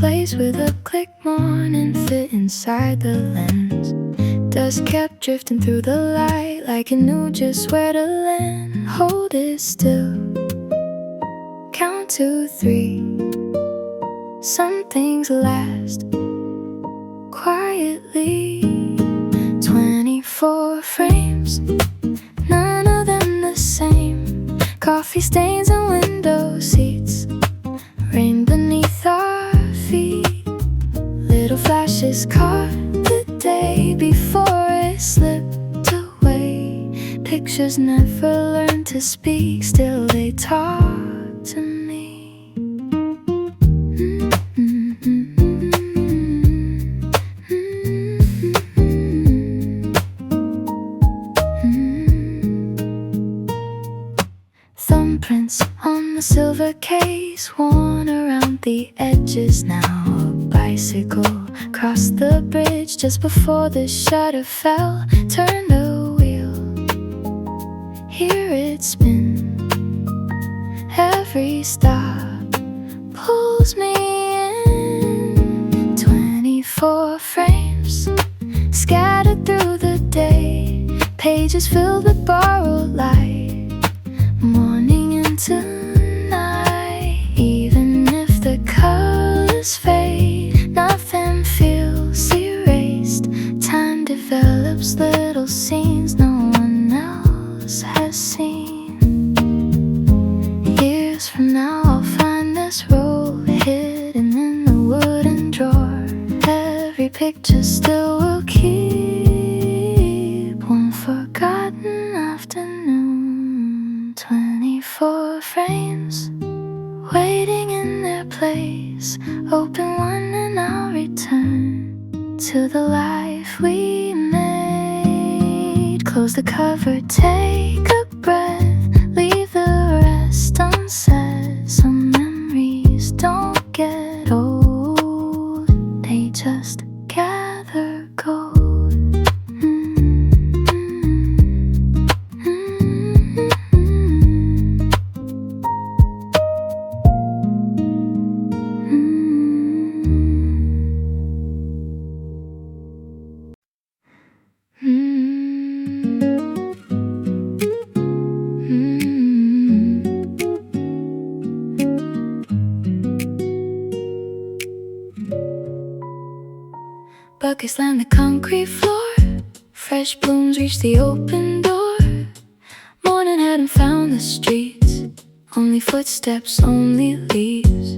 displays with a click morning fit inside the lens. Dust kept drifting through the light like it knew just where to land. Hold it still, count to 3. Some things last quietly. 24 frames, none of them the same. Coffee stains and window seats, rain beneath our feet. Little flashes caught the day before it slipped away. Pictures never learned to speak, still they talk to me. Thumbprints on the silver case, worn around the edges now. A bicycle crossed the bridge just before the shutter fell. Turned a wheel, hear it spin. Every stop pulls me in. 24 frames scattered through the day, pages filled with borrowed light. Morning into night, even if the colors fade, nothing feels erased. Time develops little scenes no one else has seen. Years from now I'll find this roll hidden in the wooden drawer. Every picture still will keep one forgotten afternoon. 24 frames waiting in their place. Open one and I'll return to the life we made. Close the cover, take a breath, leave the rest unsaid. Some memories don't get old, they just gather gold. Buckets land the concrete floor, fresh blooms reach the open door. Morning hadn't found the streets, only footsteps, only leaves.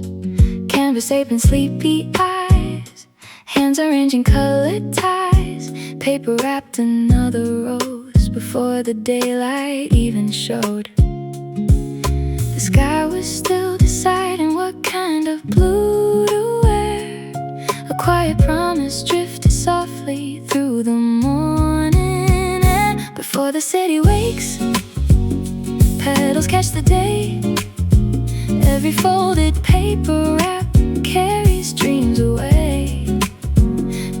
Canvas apron, sleepy eyes, hands arranging colored ties. Paper wrapped in other rows before the daylight even showed. The sky was still deciding what kind of blue to wear. A quiet promise drifted softly through the morning air. Before the city wakes, petals catch the day. Every folded paper wrap carries dreams away.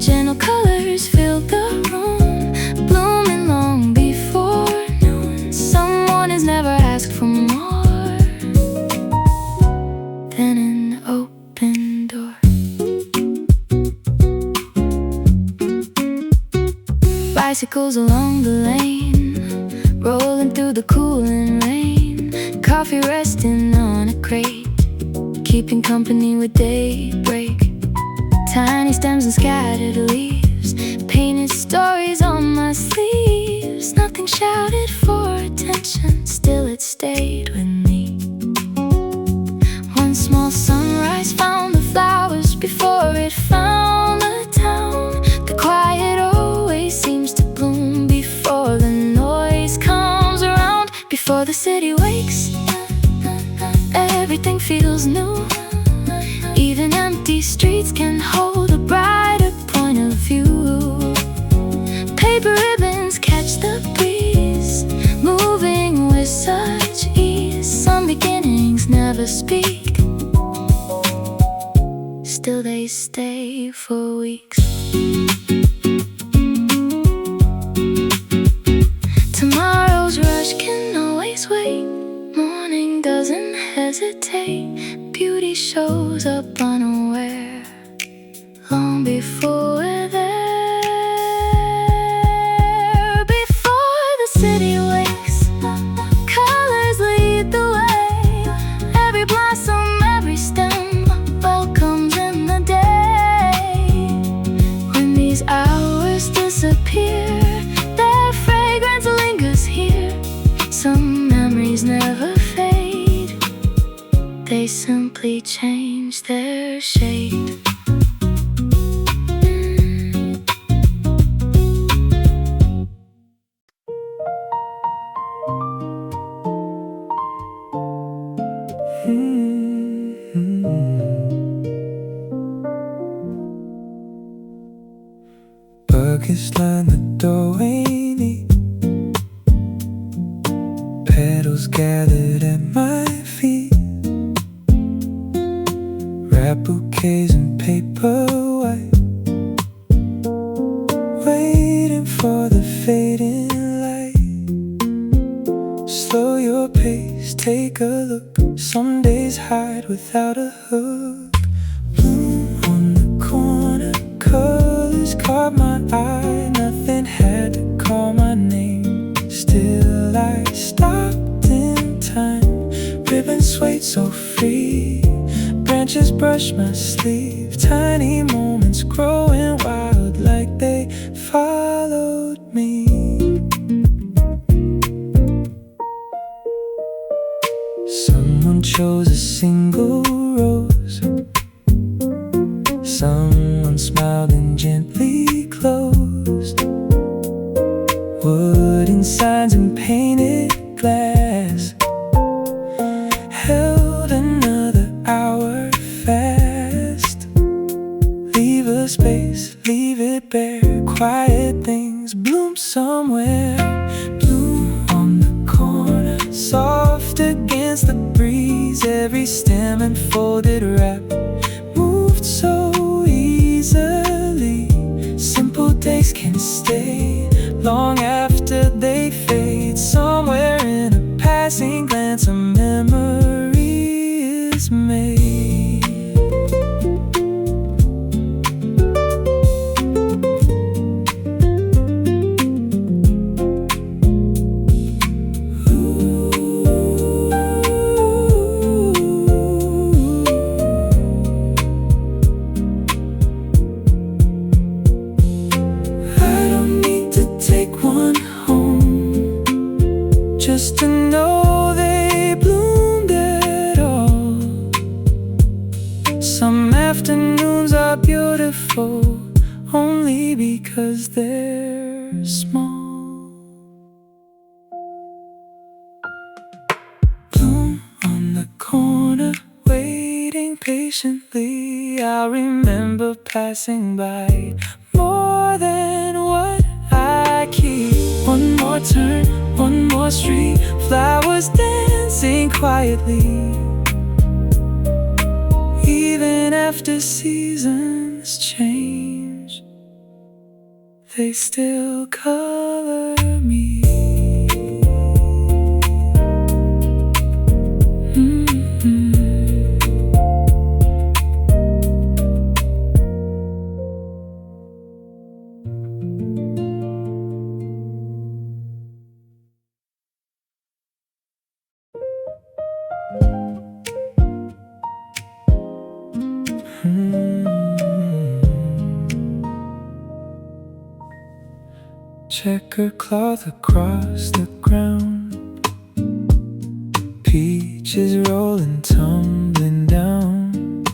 Gentle colors fill the room, blooming long before noon. Someone has never asked for more than an open door. Bicycles along the lane, rolling through the cooling rain. Coffee resting on a crate, keeping company with daybreak. Tiny stems and scattered leaves, painted stories on my sleeves. Nothing shouted for attention, still it stayed with me. One small sunrise found the flowers before it found the town. The quiet always seems to bloom before the noise comes around. Before the city wakes, everything feels new. Even empty streets can hold a brighter point of view. Paper ribbons catch the breeze, moving with such ease. Some beginnings never speak, still they stay for weeks. Tomorrow's rush can always wait. Morning doesn't hesitate. Beauty shows up unaware. before we're there. Before the city wakes, colors lead the way. Every blossom, every stem welcomes in the day. When these hours disappear, their fragrance lingers here. Some memories never fade, they simply change their shade. Buckets line the doorway neat, petals gathered at my feet, wrap bouquets in paper white, waiting for the fading light. Slow your pace, take a look. Some days hide without a hook. Bloom on the corner, colors caught my eye. Nothing had to call my name. Still I stopped in time. Ribbons swayed so free, branches brushed my sleeve. Tiny moments growing wild like they followed me. Someone chose a single rose, someone smiled and gently closed. Wooden signs and painted glass held another hour fast. Leave a space, leave it bare. Quiet things bloom somewhere. Bloom on the corner, soft against the breeze. Every stem and folded wrap moved so easily. Simple days can stay long after they fade. Somewhere in a passing glance, a memory is made. Just to know they bloomed at all. Some afternoons are beautiful only because they're small. Bloom on the corner, waiting patiently. I remember passing by more than what I keep. One more turn, one more street, flowers dancing quietly. Even after seasons change, they still color me. Checkered cloth across the ground, peaches rolling, tumbling down.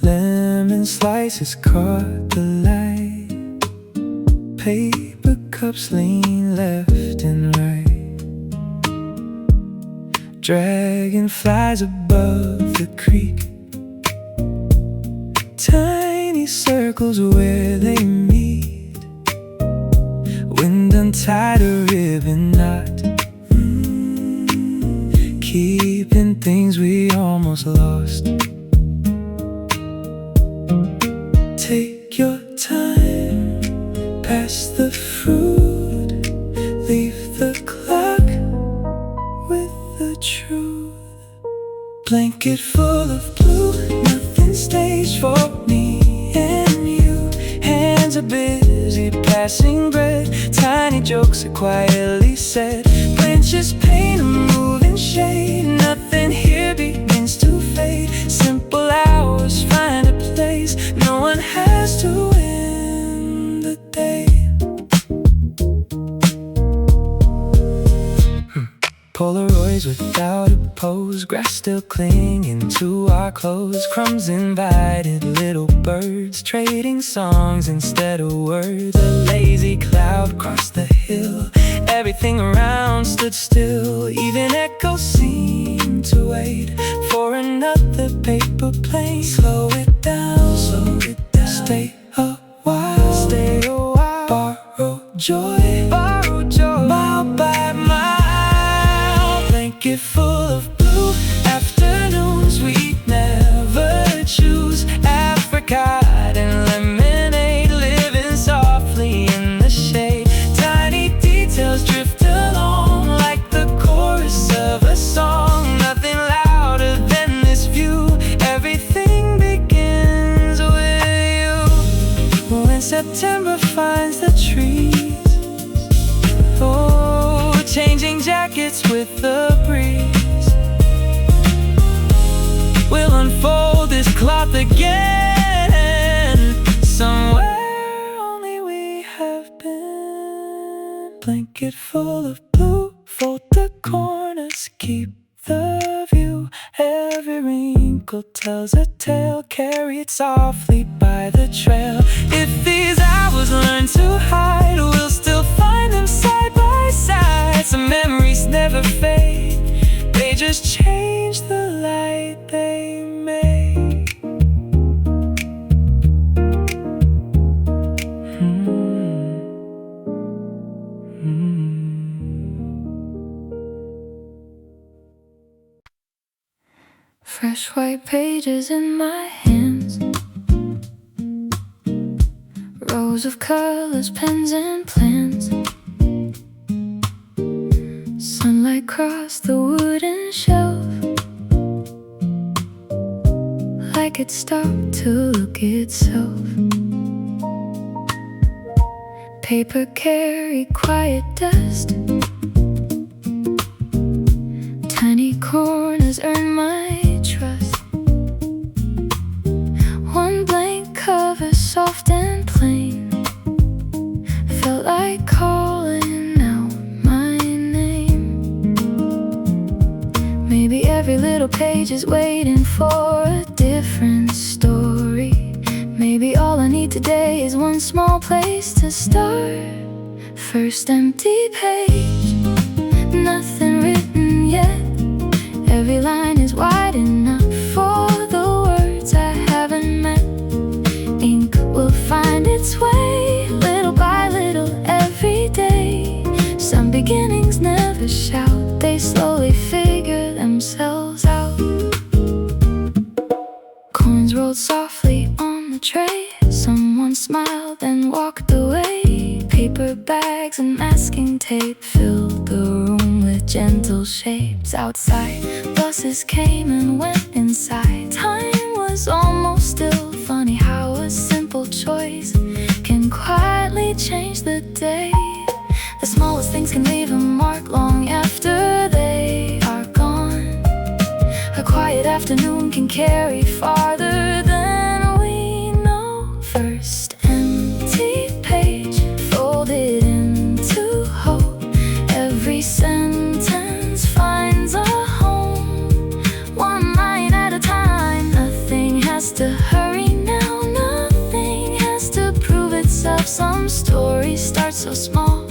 Lemon slices caught the light, paper cups lean left and right. Dragonflies above the creek, tiny circles where they meet. Wind untied a ribbon knot, keeping things we almost lost. Take your time, pass the fruit, leave the clock with the truth. Blanket full of blue, nothing staged for me and are busy passing bread. Tiny jokes are quietly said. Branches paint a moving shade. Nothing here begins to fade. Simple hours find a place. No one has to win the day. Polaroids without a pose. Grass still clinging to our clothes. Crumbs invited little birds, trading songs instead of words. A lazy cloud crossed the hill. Everything around stood still. Even echoes seemed to wait for another paper plane. Slow it down, slow it down. Stay a while, stay a while. Borrow joy, borrow joy. Mile by mile, blanket full of blue. Afternoons we never choose. Apricot and lemonade, living softly in the shade. Tiny details drift along like the chorus of a song. Nothing louder than this view. Everything begins with you. When September finds the trees, oh, changing jackets with the breeze. We'll unfold this cloth again, somewhere only we have been. Blanket full of blue, fold the corners, keep the view. Every wrinkle tells a tale, carried softly by the trail. If these hours learn to hide, we'll still find them side by side. Some memories never fade, they just change the light they make. Fresh white pages in my hands, rows of colors, pens and plans. Sunlight crossed the wooden shelf, like it stopped to look itself. Paper carried quiet dust. Tiny corners earn my trust. One blank cover, soft and plain, felt like calling out my name. Maybe every little page is waiting for a different story. Maybe all I need today is one small place to start. First empty page, nothing written yet. Every line is wide enough for the words I haven't met. Ink will find its way, little by little, every day. Some beginnings never shout, they slowly figure themselves out. Coins rolled softly on the tray. Someone smiled and walked away. Paper bags and masking tape filled the room with gentle shapes. Outside, buses came and went inside. Time was almost still. Funny how a simple choice can quietly change the day. The smallest things can leave a mark long after they are gone. A quiet afternoon can carry farther than we know. First empty page, folded into hope. Every sentence finds a home, one line at a time. Nothing has to hurry now, nothing has to prove itself. Some stories start so small,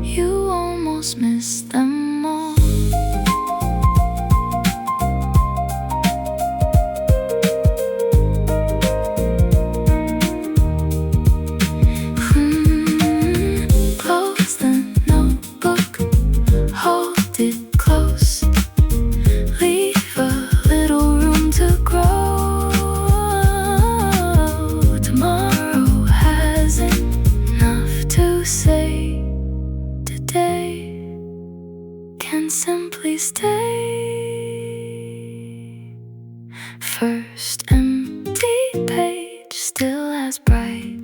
you almost miss them all. Close the notebook, hold it close. Leave a little room to grow. Tomorrow has enough to say. Today can simply stay. First empty page, still as bright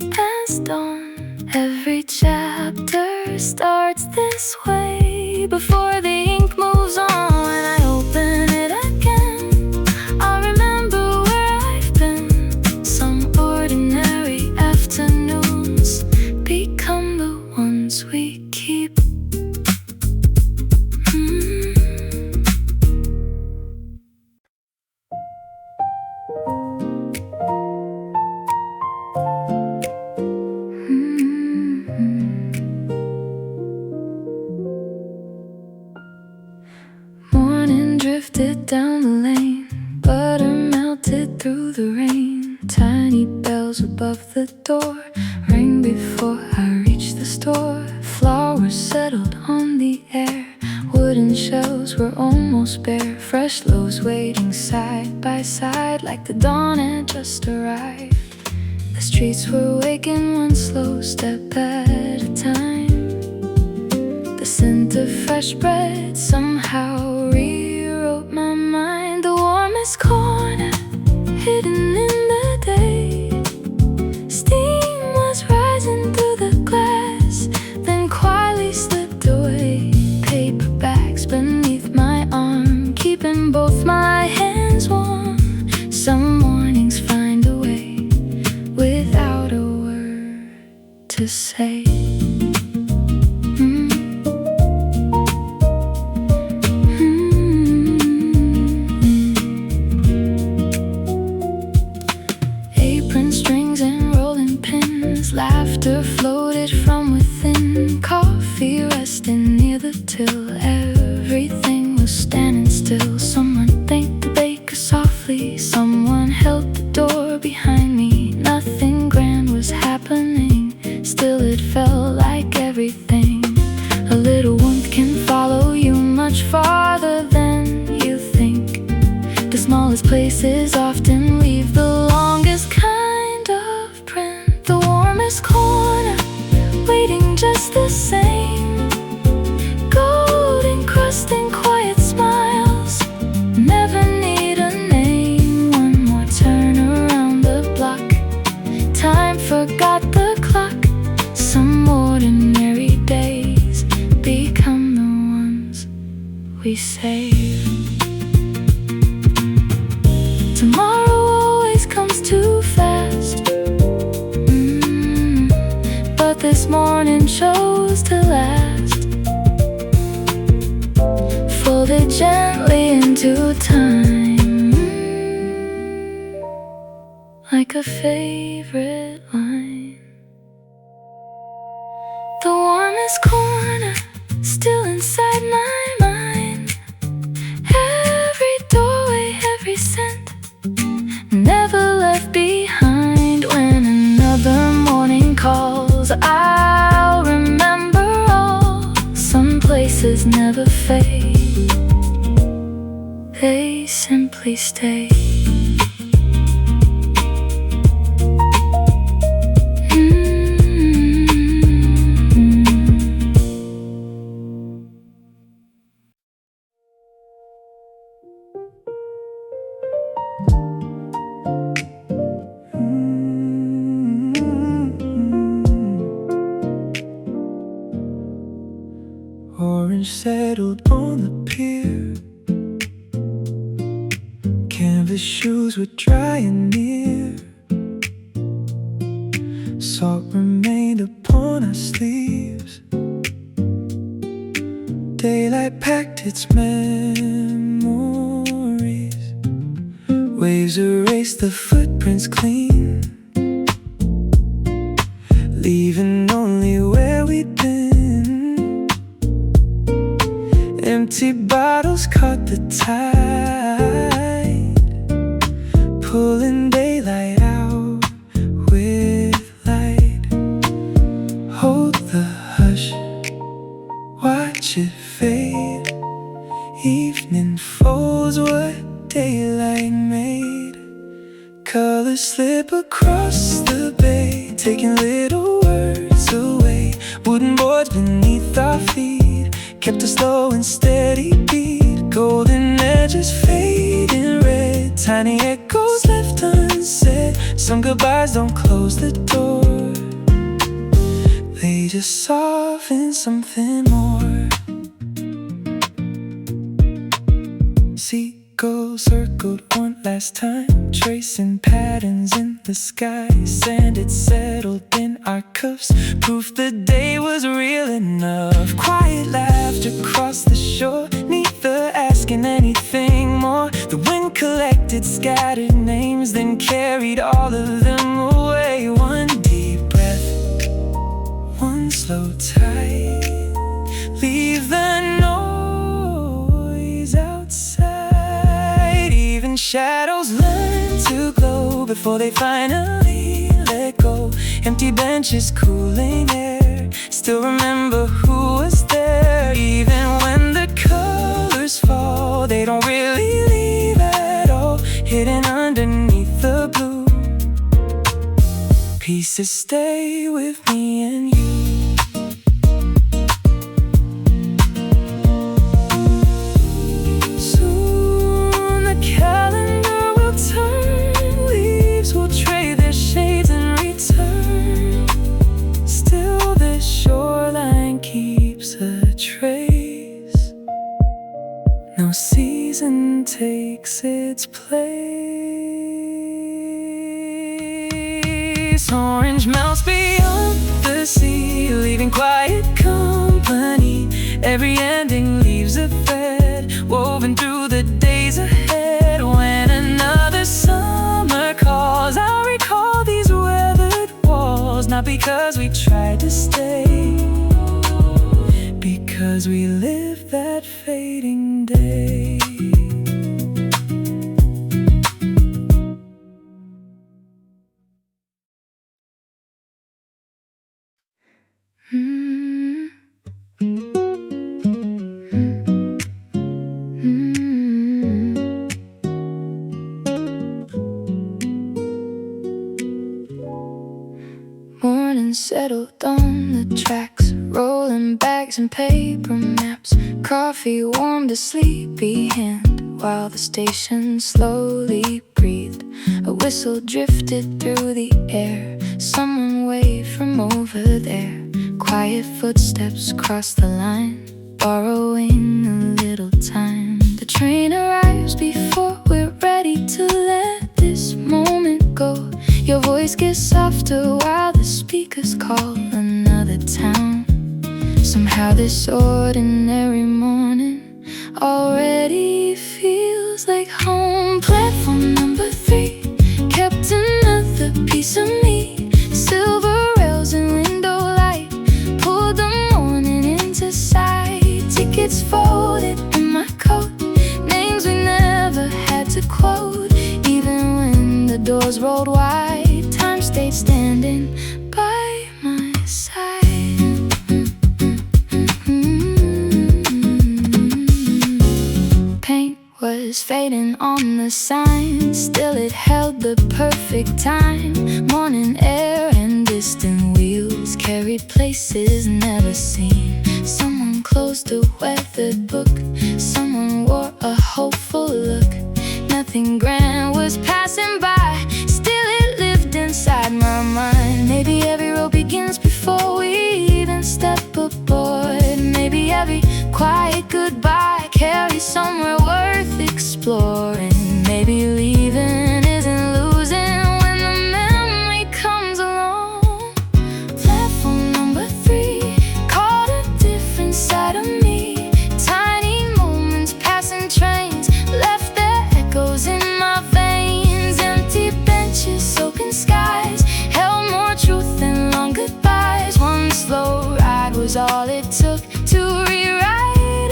melted through the rain. Tiny bells above the door rang before I reached the store. Flowers settled on the air. Wooden shelves were almost bare. Fresh loaves waiting side by side like the dawn had just arrived. The streets were waking one slow step at a time. The scent of fresh bread somehow rewrote my mind. The warmest corner, hidden in the day. Steam was rising through the glass, then quietly slipped away. Paper bags beneath my arm, keeping both my hands warm. Some mornings find a way without a word to say. Apron strings and rolling pins, laughter floated from within. Coffee resting near the till, everything was standing still. Someone thanked the baker softly, someone held the door behind me. Nothing grand was happening, still it felt like everything. A little warmth can follow you much farther than you think. The smallest places often leave the longest kind of print. The warmest corner, waiting just the same. Golden crust and quiet smiles, never need a name. One more turn around the block, time forgot the clock. Some ordinary days become the ones we save. Tomorrow always comes too fast, but this morning chose to last. Folded gently into time, like a favorite line. The warmest corner, still inside my mind. Every doorway, every scent, never left behind. When another morning calls, I'll remember all. Some places never fade, they simply stay. Orange settled on the pier. Canvas shoes were dry and near. Salt remained upon our sleeves. Daylight packed its memories. Waves erased the footprints clean, leaving only where we'd been. Empty bottles caught the tide, pulling daylight out with light. Hold the hush, watch it fade. Evening folds what daylight made. Colors slip across the bay, taking little words away. Wooden boards beneath our feet kept a slow and steady beat. Golden edges fading red, tiny echoes left unsaid. Some goodbyes don't close the door, they just soften something more. Seagulls circled one last time, tracing patterns in the sky. Sand had settled in our cuffs, proof the day was real enough. Quiet laughter across the shore, neither asking anything more. The wind collected scattered names, then carried all of them away. One deep breath, one slow tide, leave the noise outside. Even shadows learn to glow before they finally let go. Empty benches, cooling air. Still remember who was there. Even when the colors fall, they don't really leave at all. Hidden underneath the blue, pieces stay with me and you. Soon the calendar will turn, leaves will trade their shades and return. Still this shoreline keeps a trace. No season takes its place. Orange melts beyond the sea, leaving quiet company. Every ending leaves a thread woven through the days ahead. When another summer calls, I'll recall these weathered walls. Not because we tried to stay, because we lived that fading day. Morning settled on the tracks, rolling bags and paper maps. Coffee warmed a sleepy hand while the station slowly breathed. A whistle drifted through the air. Someone waved from over there. Quiet footsteps crossed the line, borrowing a little time. The train arrives before we're ready to let this moment go. Your voice gets softer while the speakers call another town. Somehow this ordinary morning already feels like home. Platform number 3 kept another piece of me. Silver rails and window light pulled the morning into sight. Tickets folded in my coat, names we never had to quote. Even when the doors rolled wide, time stayed standing by my side. Paint was fading on the sign, still it held the perfect time. Morning air and distant wheels carried places never seen. Someone closed a weathered book, someone wore a hopeful look. Nothing grand was passing by, still it lived inside my mind. Maybe every road begins before we even step aboard. Maybe every quiet goodbye carries somewhere worth exploring. Maybe leaving isn't losing when the memory comes along. Platform number 3 caught a different side of me. Tiny moments, passing trains left their echoes in my veins. Empty benches, soaking skies held more truth than long goodbyes. One slow ride was all it took to rewrite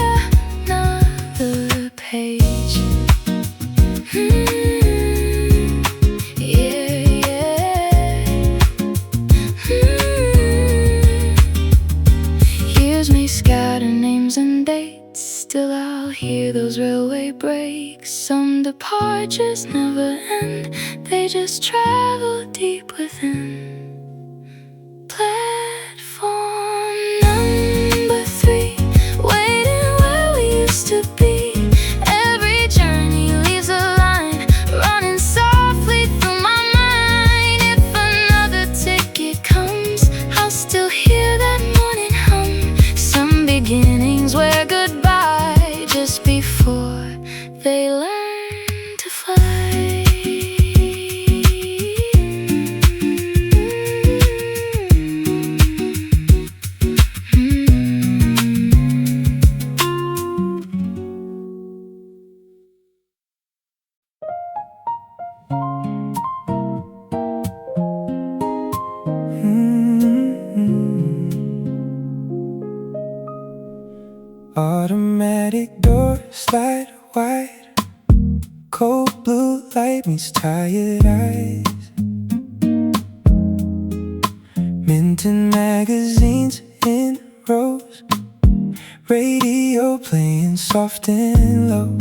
another page. Years may scatter names and dates, still I'll hear those railway brakes. Some departures never end, they just travel deep within. Platform number 3, waiting where we used to be. Every journey leaves a line running softly through my mind. If another ticket comes, I'll still hear that morning hum. Some beginnings were goodbye just before they learn to fly. light meets tired eyes. Minting magazines in rows, radio playing soft and low.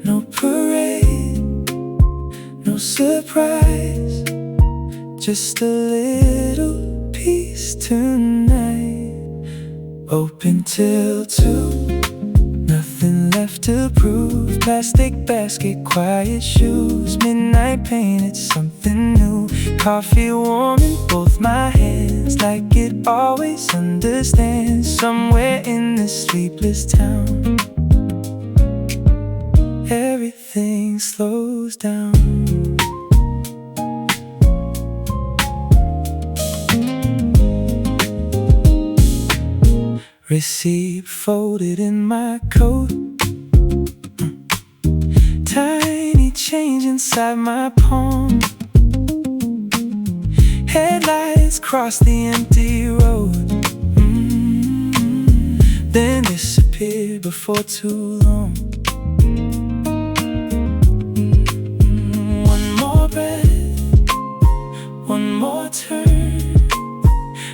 No parade, no surprise, just a little peace tonight. Open till 2, nothing left to prove. Plastic basket, quiet shoes, midnight pain, it's something new. Coffee warm in both my hands, like it always understands. Somewhere in this sleepless town, everything slows down. Receipt folded in my coat, tiny change inside my palm. Headlights cross the empty road, then disappear before too long. One more breath, one more turn.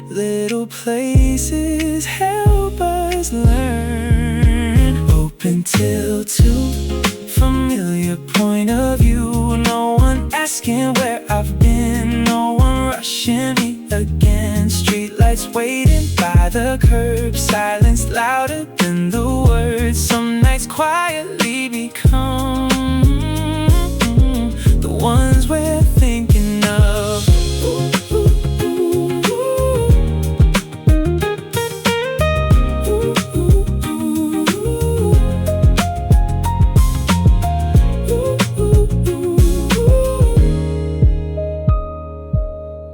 Little places help us learn. Open till 2, familiar point of view. No one asking where I've been, no one rushing me again. Streetlights waiting by the curb, silence louder than the words. Some nights quietly become the ones we're thinking of.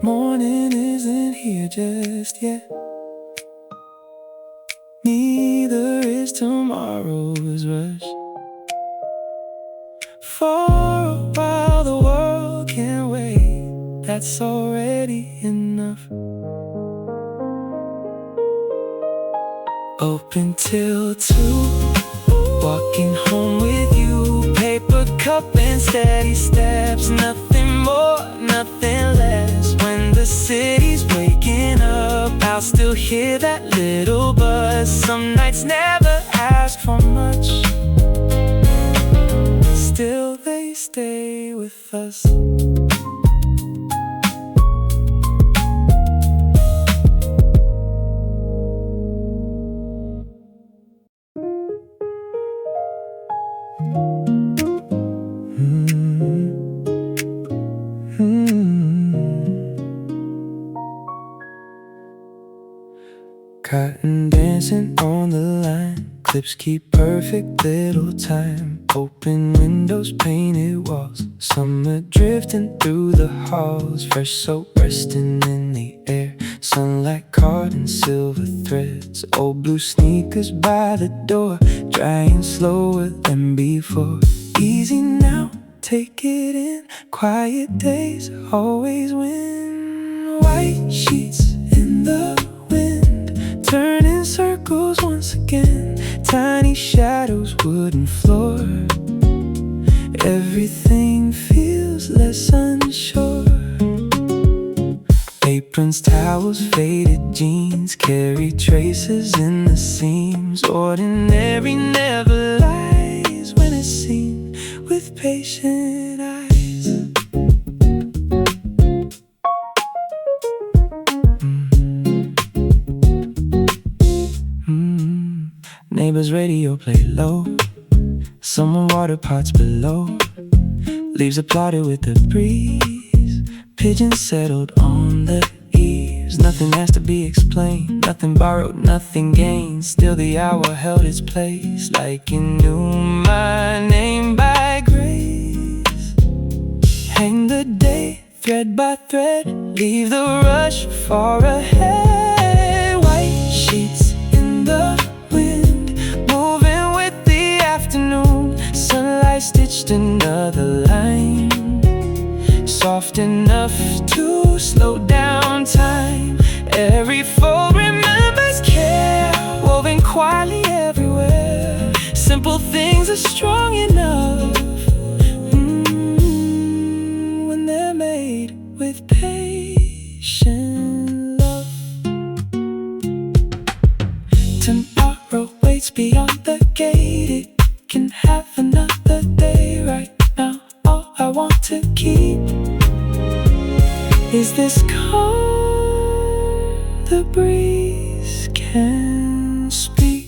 Morning isn't here just yet, neither is tomorrow's rush. For a while the world can wait, that's already enough. Open till 2, walking home with you. Paper cup and steady steps, nothing more, nothing less. When the city's waking up, I'll still hear that little buzz. Some nights never ask for much, still they stay with us. Cotton dancing on the line, clips keep perfect little time. Open windows, painted walls, summer drifting through the halls. Fresh soap resting in the air, sunlight caught in silver threads. Old blue sneakers by the door, drying slower than before. Easy now, take it in, quiet days always win. White sheets in the wind, turning circles once again. Tiny shadows, wooden floor, everything feels less unsure. Aprons, towels, faded jeans, carry traces in the seams. Ordinary never lies when it's seen with patient eyes. Neighbor's radio play low, someone water pots below. Leaves applauded with the breeze, pigeons settled on the eaves. Nothing has to be explained, nothing borrowed, nothing gained. Still the hour held its place, like you knew my name by grace. Hang the day, thread by thread, leave the rush far ahead. White sheets in the afternoon, sunlight stitched another line, soft enough to slow down time. Every fold remembers care, woven quietly everywhere. Simple things are strong enough when they're made with patient love. Tomorrow waits beyond the gate. It can have another day. Right now all I want to keep is this calm the breeze can speak.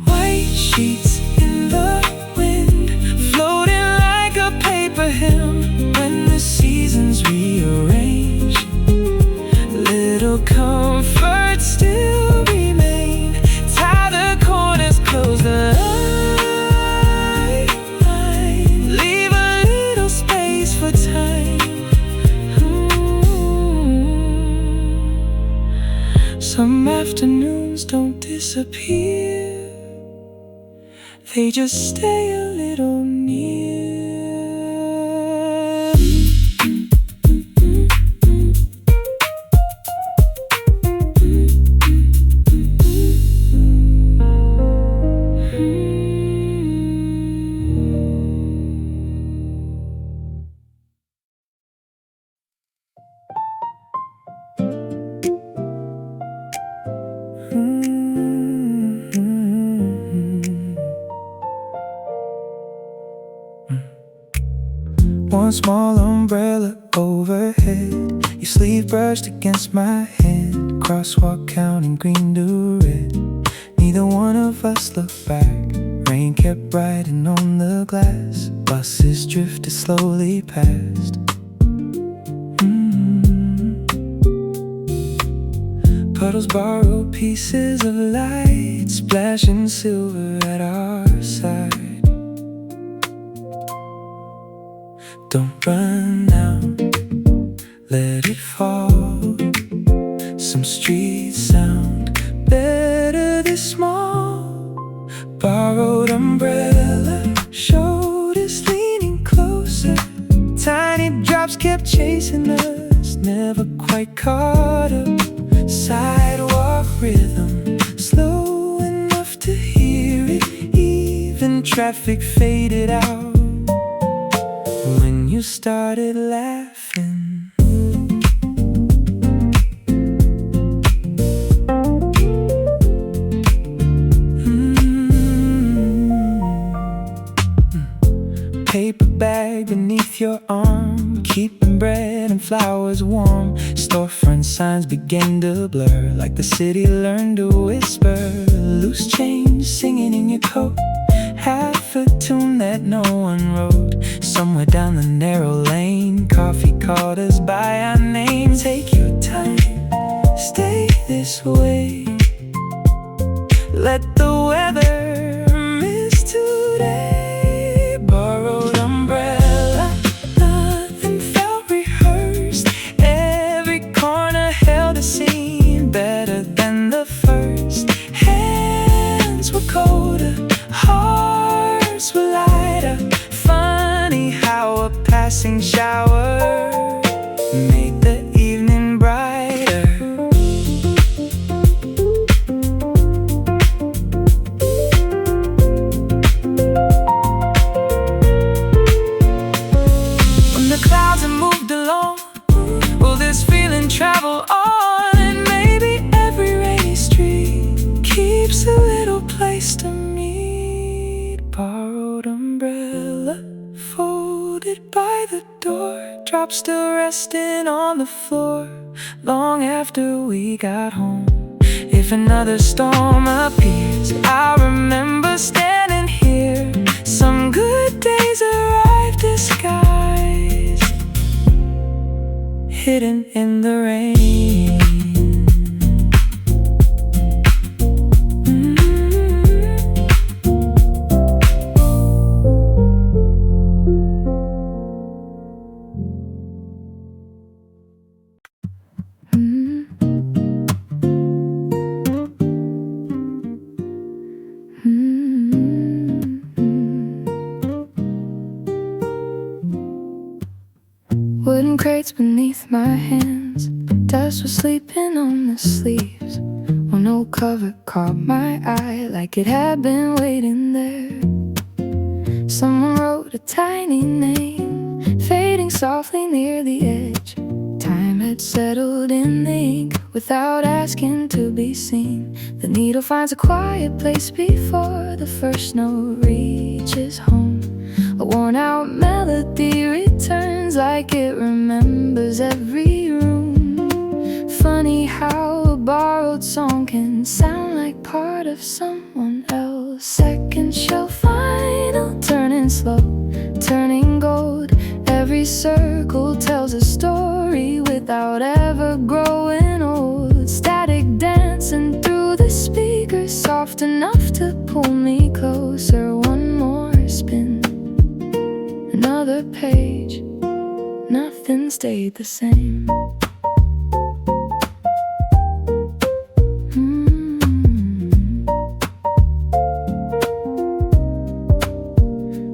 White sheets in the wind, floating like a paper hymn. When the seasons rearrange, little comforts still remain. Tie the corners, close the line, leave a little space for time. Some afternoons don't disappear, they just stay a little near. One small umbrella overhead, your sleeve brushed against my hand. Crosswalk counting green to red, neither one of us looked back. Rain kept riding on the glass, buses drifted slowly past. Puddles borrowed pieces of light, splashing silver at our side. Don't run now, let it fall. Some streets sound better this small. Borrowed umbrella, shoulders leaning closer. Tiny drops kept chasing us, never quite caught up. Sidewalk rhythm, slow enough to hear it. Even traffic faded out when you started laughing. Paper bag beneath your arm, keeping bread and flowers warm. Storefront signs begin to blur, like the city learned to whisper. Loose change singing in your coat, half a tune that no one wrote. Somewhere down the narrow lane, coffee called us by our name. Take your time, stay this way. Let the weather miss today. Borrowed umbrella, nothing felt rehearsed. Every corner held a scene better than the first. Hands were colder, hearts were lighter. Funny how a passing shower made the evening brighter. When the clouds have moved along, will this feeling travel on? And maybe every rainy street keeps a little place to meet. Borrowed umbrella, folded by the door, drops still resting on the floor long after we got home. If another storm appears, I'll remember standing here. Some good days arrive disguised, hidden in the rain. Wooden crates beneath my hands, dust was sleeping on the sleeves. One vinyl cover caught my eye like it had been waiting there. Someone wrote a tiny name, fading softly near the edge. Time had settled in the ink without asking to be seen. The needle finds a quiet place before the first note reaches home. A worn-out melody returns like it remembers every room. Funny how a borrowed song can sound like part of someone else. Second shelf vinyl, turning slow, turning gold. Every circle tells a story without ever growing old. Static dancing through the speakers, soft enough to pull me closer. One more spin, another page, nothing stayed the same.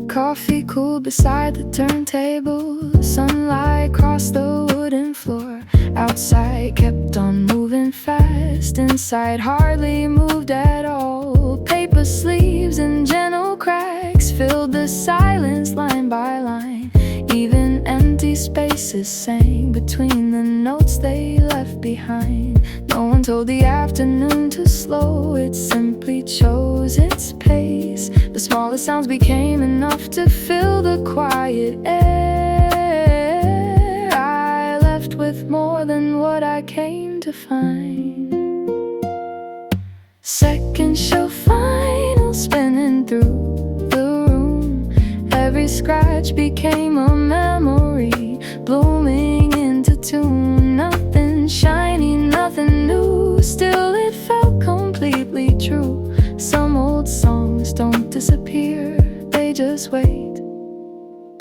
Coffee cooled beside the turntable. Sunlight crossed the wooden floor. Outside kept on moving fast. Inside hardly moved at all. Paper sleeves and gentle cracks filled the silence line by line. Even empty spaces sang between the notes they left behind. No one told the afternoon to slow, it simply chose its pace. The smallest sounds became enough to fill the quiet air. I left with more than what I came to find. Second shelf vinyl spinning through the room. Every scratch became a memory, blooming into tune. Nothing shiny, nothing new, still it felt completely true. Some old songs don't disappear, they just wait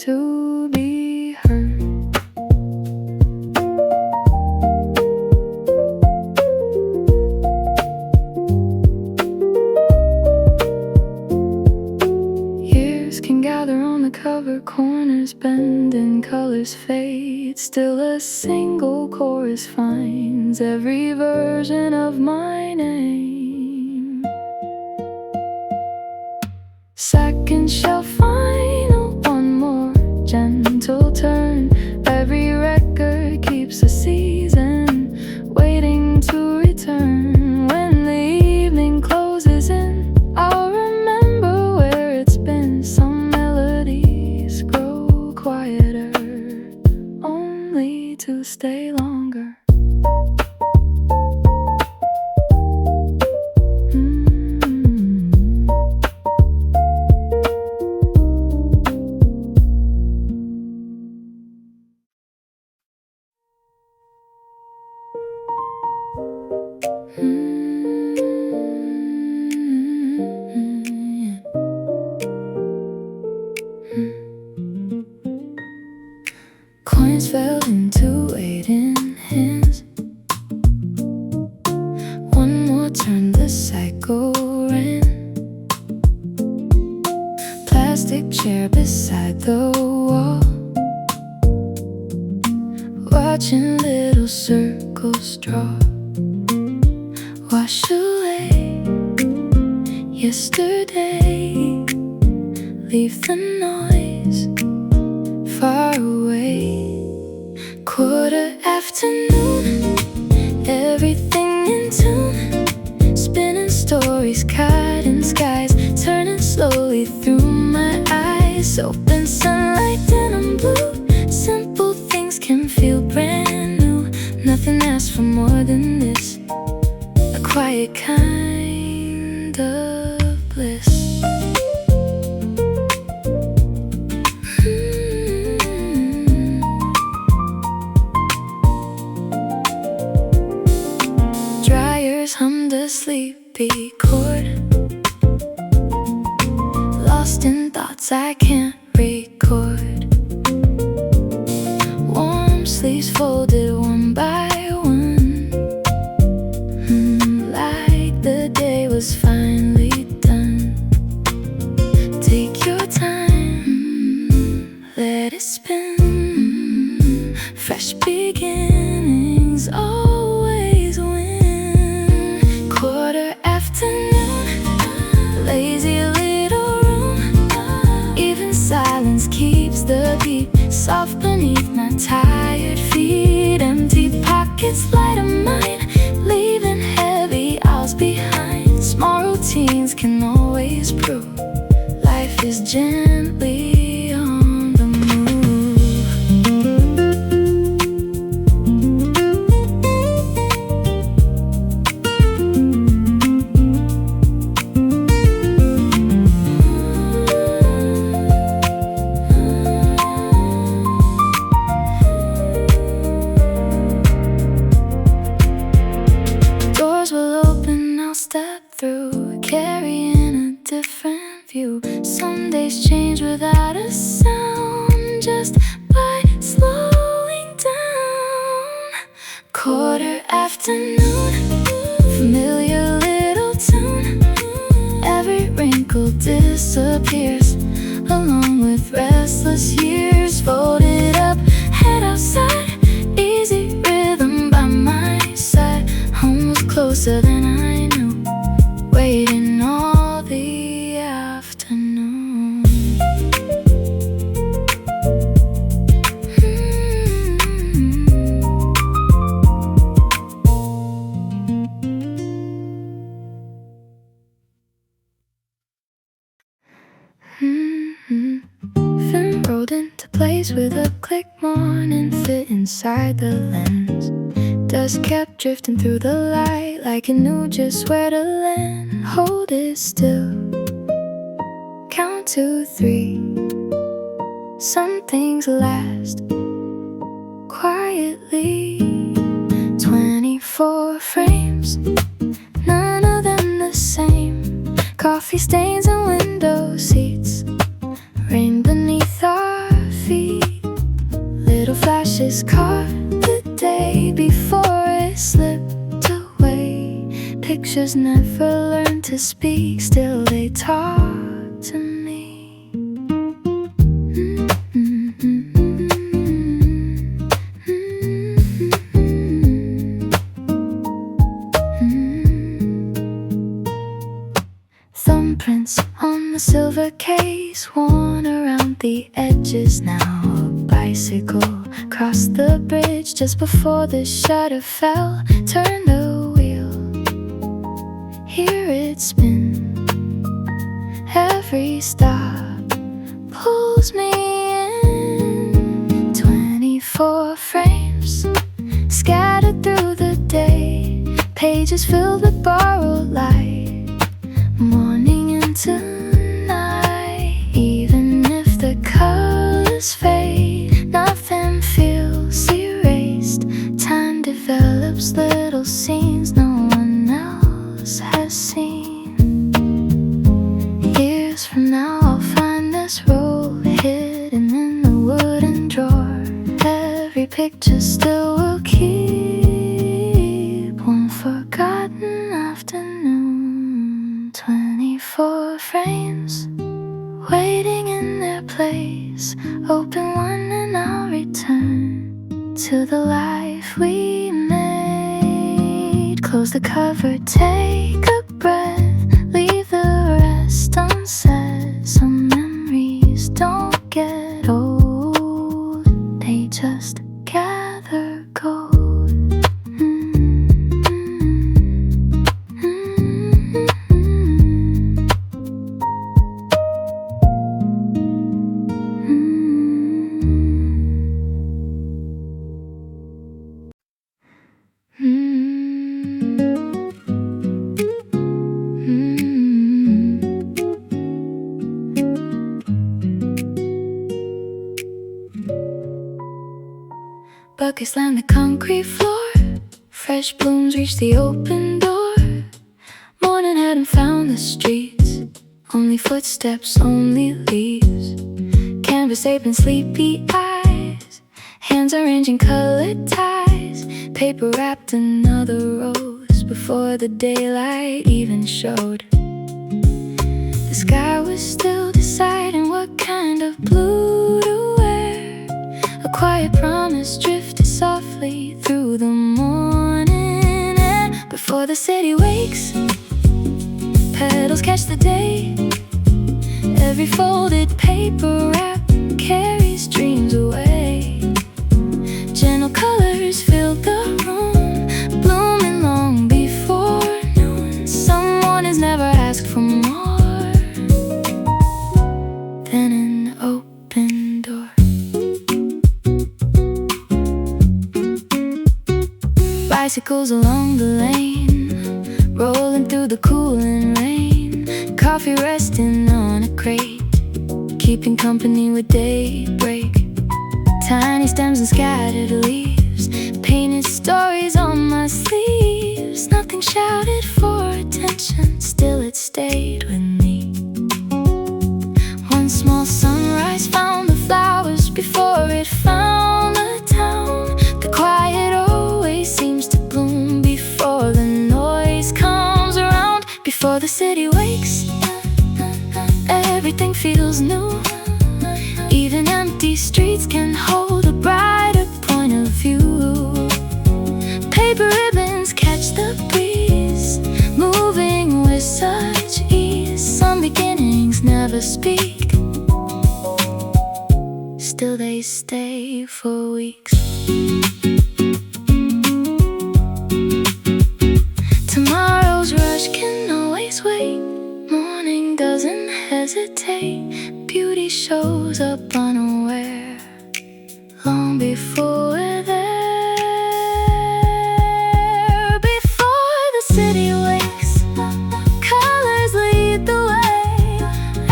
to be heard. Years can gather on the cover, corners bend and colors fade. Still a single chorus finds every version of my name. Second shelf vinyl, one more gentle turn. Every record keeps a season waiting to return. When the evening closes in, I'll remember where it's been. Some melodies grow quieter, only to stay longer. Coins fell into waiting hands. One more turn, the cycle ran. Plastic chair beside the wall, watching little circles draw. Wash away yesterday, leave the noise far away. Quarter afternoon, everything in tune. Spinning stories, cutting skies, turning slowly through my eyes. Open sunlight, denim blue. Simple things can feel brand new. Nothing asks for more than this, a quiet kind of bliss. Hummed a sleepy chord, lost in thoughts I can't record. Warm sleeves folded one by one, like the day was finally done. Take your time, let it spin. Fresh beginnings always win. my tired feet, empty pockets light a mine, leaving heavy hours behind. Small routines can always prove life is gently on the move. Doors will open, I'll step through, carrying a different view. Some days change without a sound, just by slowing down. Quarter afternoon, familiar little tune. Every wrinkle disappears, along with restless years. Folded up, head outside, easy rhythm by my side. Home was closer than I knew, waiting all the afternoon. Film rolled into place with a click, morning fit inside the lens. Dust kept drifting through the light, like it knew just where to land. Hold it still, count to 3. Some things last quietly. 24 frames, none of them the same. Coffee stains and window seats, rain beneath our feet. Little flashes caught the day before it slipped away. Pictures never learned to speak, still they talk to me. Thumbprints on the silver case, worn around the edges now. A bicycle crossed the bridge just before the shutter fell. Turned a wheel, hear it spin. Every stop pulls me in. 24 frames scattered through the day, pages filled with borrowed light. Morning into night, even if the colors fade, nothing feels erased. Time develops little scenes no one else has seen. Years from now I'll find this roll hidden in the wooden drawer. Every picture still will keep one forgotten afternoon. 24 frames waiting in their place. Open one and I'll return to the life we made. Close the cover, take a breath, leave the rest unsaid. Some memories don't get old, they just gather gold. Buckets land the concrete floor, fresh blooms reach the open door. Morning hadn't found the streets, only footsteps, only leaves. Canvas apron, sleepy eyes, hands arranging colored ties. Paper wrapped another rose before the daylight even showed. The sky was still deciding what kind of blue to wear. A quiet promise drifted softly through the morning air. Before the city wakes, petals catch the day. Every folded paper wrap carries dreams away. bicycles along the lane, rolling through the cooling rain. Coffee resting on a crate, keeping company with daybreak. Tiny stems and scattered leaves, painted stories on my sleeves. Nothing shouted for attention, still it stayed with me. One small sunrise found the flowers before it found the town. The quiet always seems to bloom before the noise comes around. Before the city wakes, everything feels new. Even empty streets can hold a brighter point of view. Paper ribbons catch the breeze, moving with such ease. Some beginnings never speak, still they stay for weeks. Tomorrow's rush can always wait. Morning doesn't hesitate. Beauty shows up unaware, long before we're there. Before the city wakes, colors lead the way.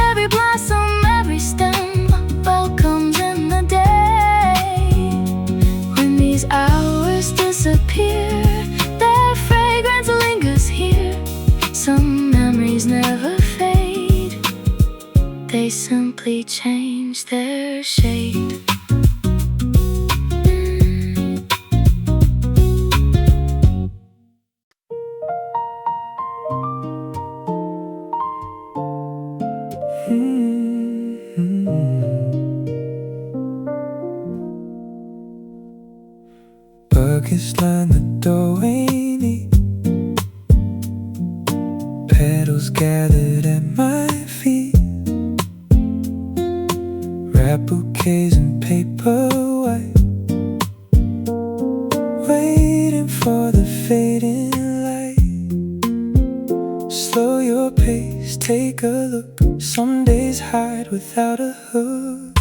Every blossom, every stem welcomes in the day. When these hours disappear, their fragrance lingers here. Some memories never fade, they simply change their shade. Buckets line the doorway neat, petals gathered at my feet. Wrap bouquets in paper white, waiting for the fading light. Slow your pace, take a look. Some days hide without a hook.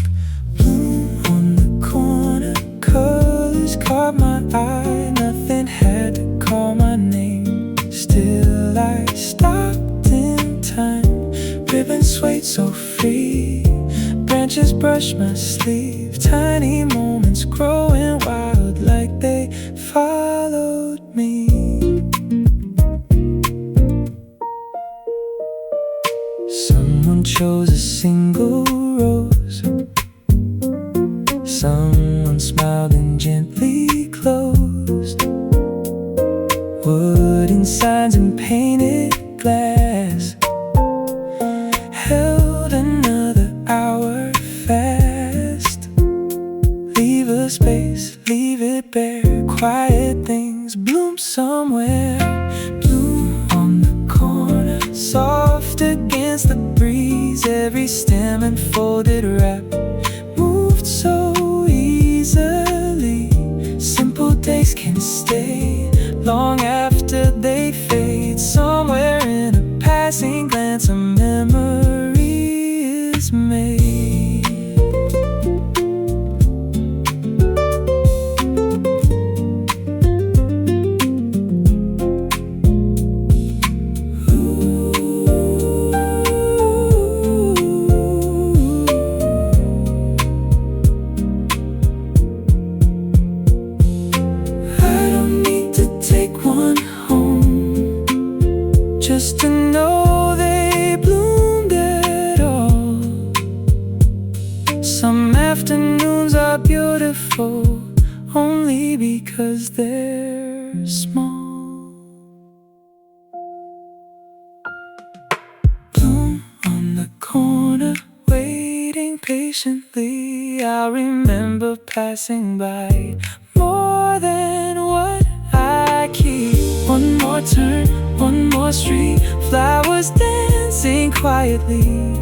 Bloom on the corner, colors caught my eye. Nothing had to call my name, still I stopped in time. Ribbons swayed so free, branches brush my sleeve. Tiny moments growing wild, like they followed me. Someone chose a single rose, someone smiled and gently closed. Wooden signs and painted glass held another hour fast. Leave a space, leave it bare. Quiet things bloom somewhere. Bloom on the corner, soft against the breeze. Every stem and folded wrap moved so easily. Simple days can stay long after they fade. Somewhere in a passing glance, a memory is made. Just to know they bloomed at all. Some afternoons are beautiful only because they're small. Bloom on the corner, waiting patiently. I remember passing by more than what I keep. One more turn, one more street, flowers dancing quietly.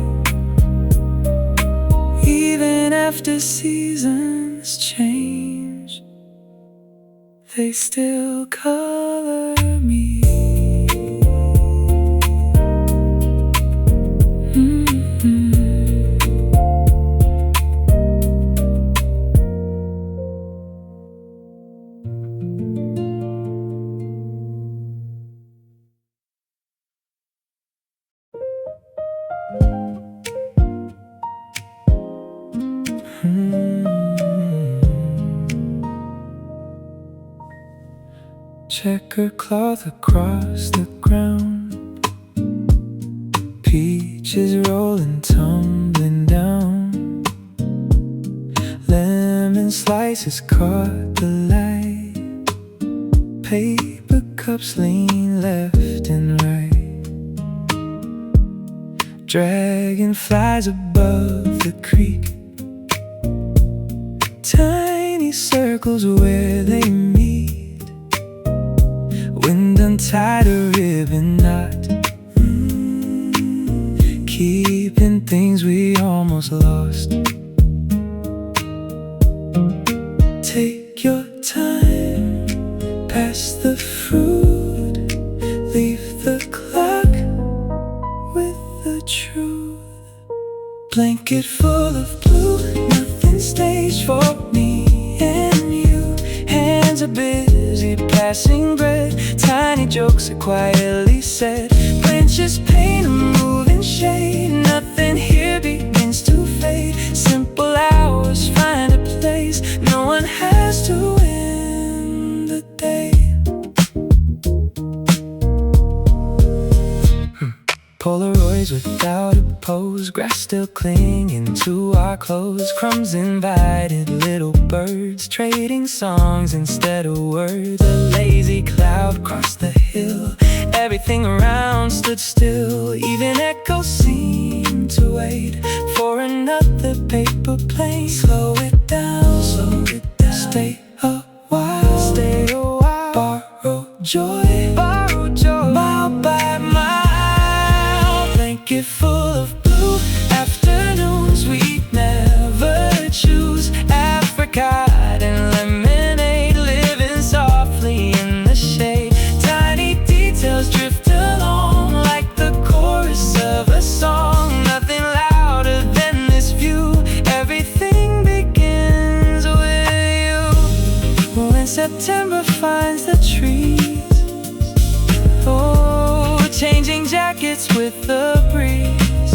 Even after seasons change, they still color me. checker cloth across the ground. Peaches rolling, tumbling down. Lemon slices caught the light. Paper cups lean left and right. Dragonflies above the creek. Tiny circles where they meet. Wind untied a ribbon knot. Keeping things we almost lost. Take your time, pass the fruit. Leave the clock with the truth. Blanket full of blue, nothing staged for me and you. Hands are busy passing bread. Tiny jokes are quietly said. Branches paint a moving shade. Nothing here begins to fade. Simple hours find a place. No one has to win the day. Polaroids without a pose. Grass still clinging to our clothes. Crumbs invited little birds, trading songs instead of words. A lazy cloud crossed the hill. Everything around stood still. Even echoes seemed to wait for another paper plane. Slow it down, slow it down. Stay a while, stay a while. Borrow joy, borrow joy. Mile by mile. Blanket full of blue. Afternoons we never choose. Apricot and lemonade, living softly in the shade. Tiny details drift along like the chorus of a song. Nothing louder than this view. Everything begins with you. When September finds the trees, oh, changing jackets with the breeze.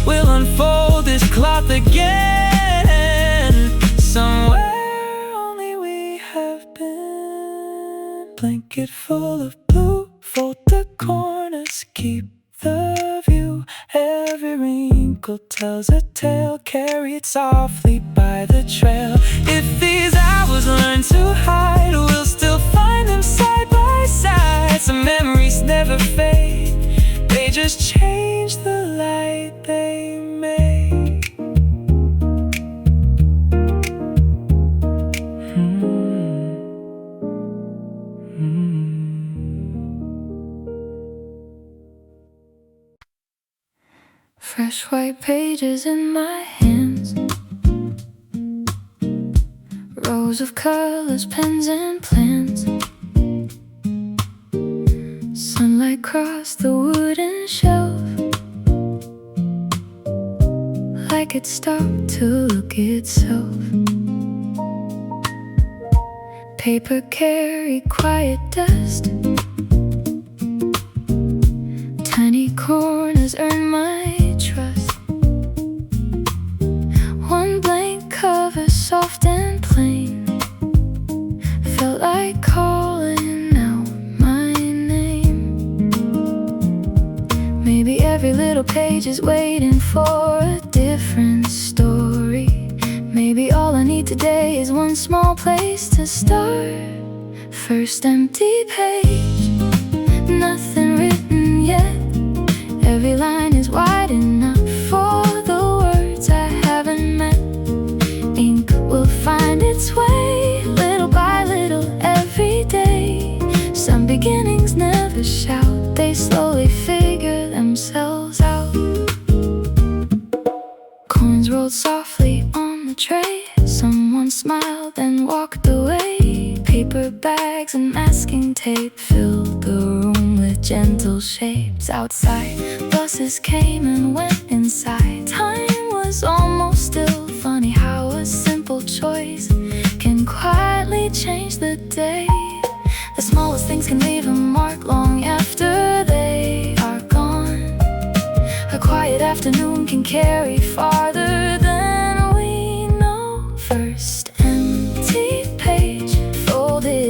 We'll unfold this cloth again. Somewhere only we have been. Blanket full of blue. Fold the corners, keep the view. Every wrinkle tells a tale, carried softly by the trail. If these hours learn to hide, we'll still find them side by side. Some memories never fade. They just change the light they make. Fresh white pages in my hands. Rows of colors, pens and plans. Sunlight crossed the wooden shelf, like it stopped to look itself. Paper carried quiet dust. Tiny corners earn my trust. One blank cover, soft and plain, felt like calling out my name. Maybe every little page is waiting for a different story. Maybe all I need today is one small place to start. First empty page, nothing written yet. Every line is wide enough for the words I haven't met. Ink will find its way, little by little, every day. Some beginnings never shout, they slowly figure themselves out. Coins rolled softly on the tray. Someone smiled and walked away. Paper bags and masking tape filled the room with gentle shapes. Outside, buses came and went inside. Time was almost still. Funny how a simple choice can quietly change the day. The smallest things can leave a mark long after they are gone. A quiet afternoon can carry farther than we know. First empty page, folded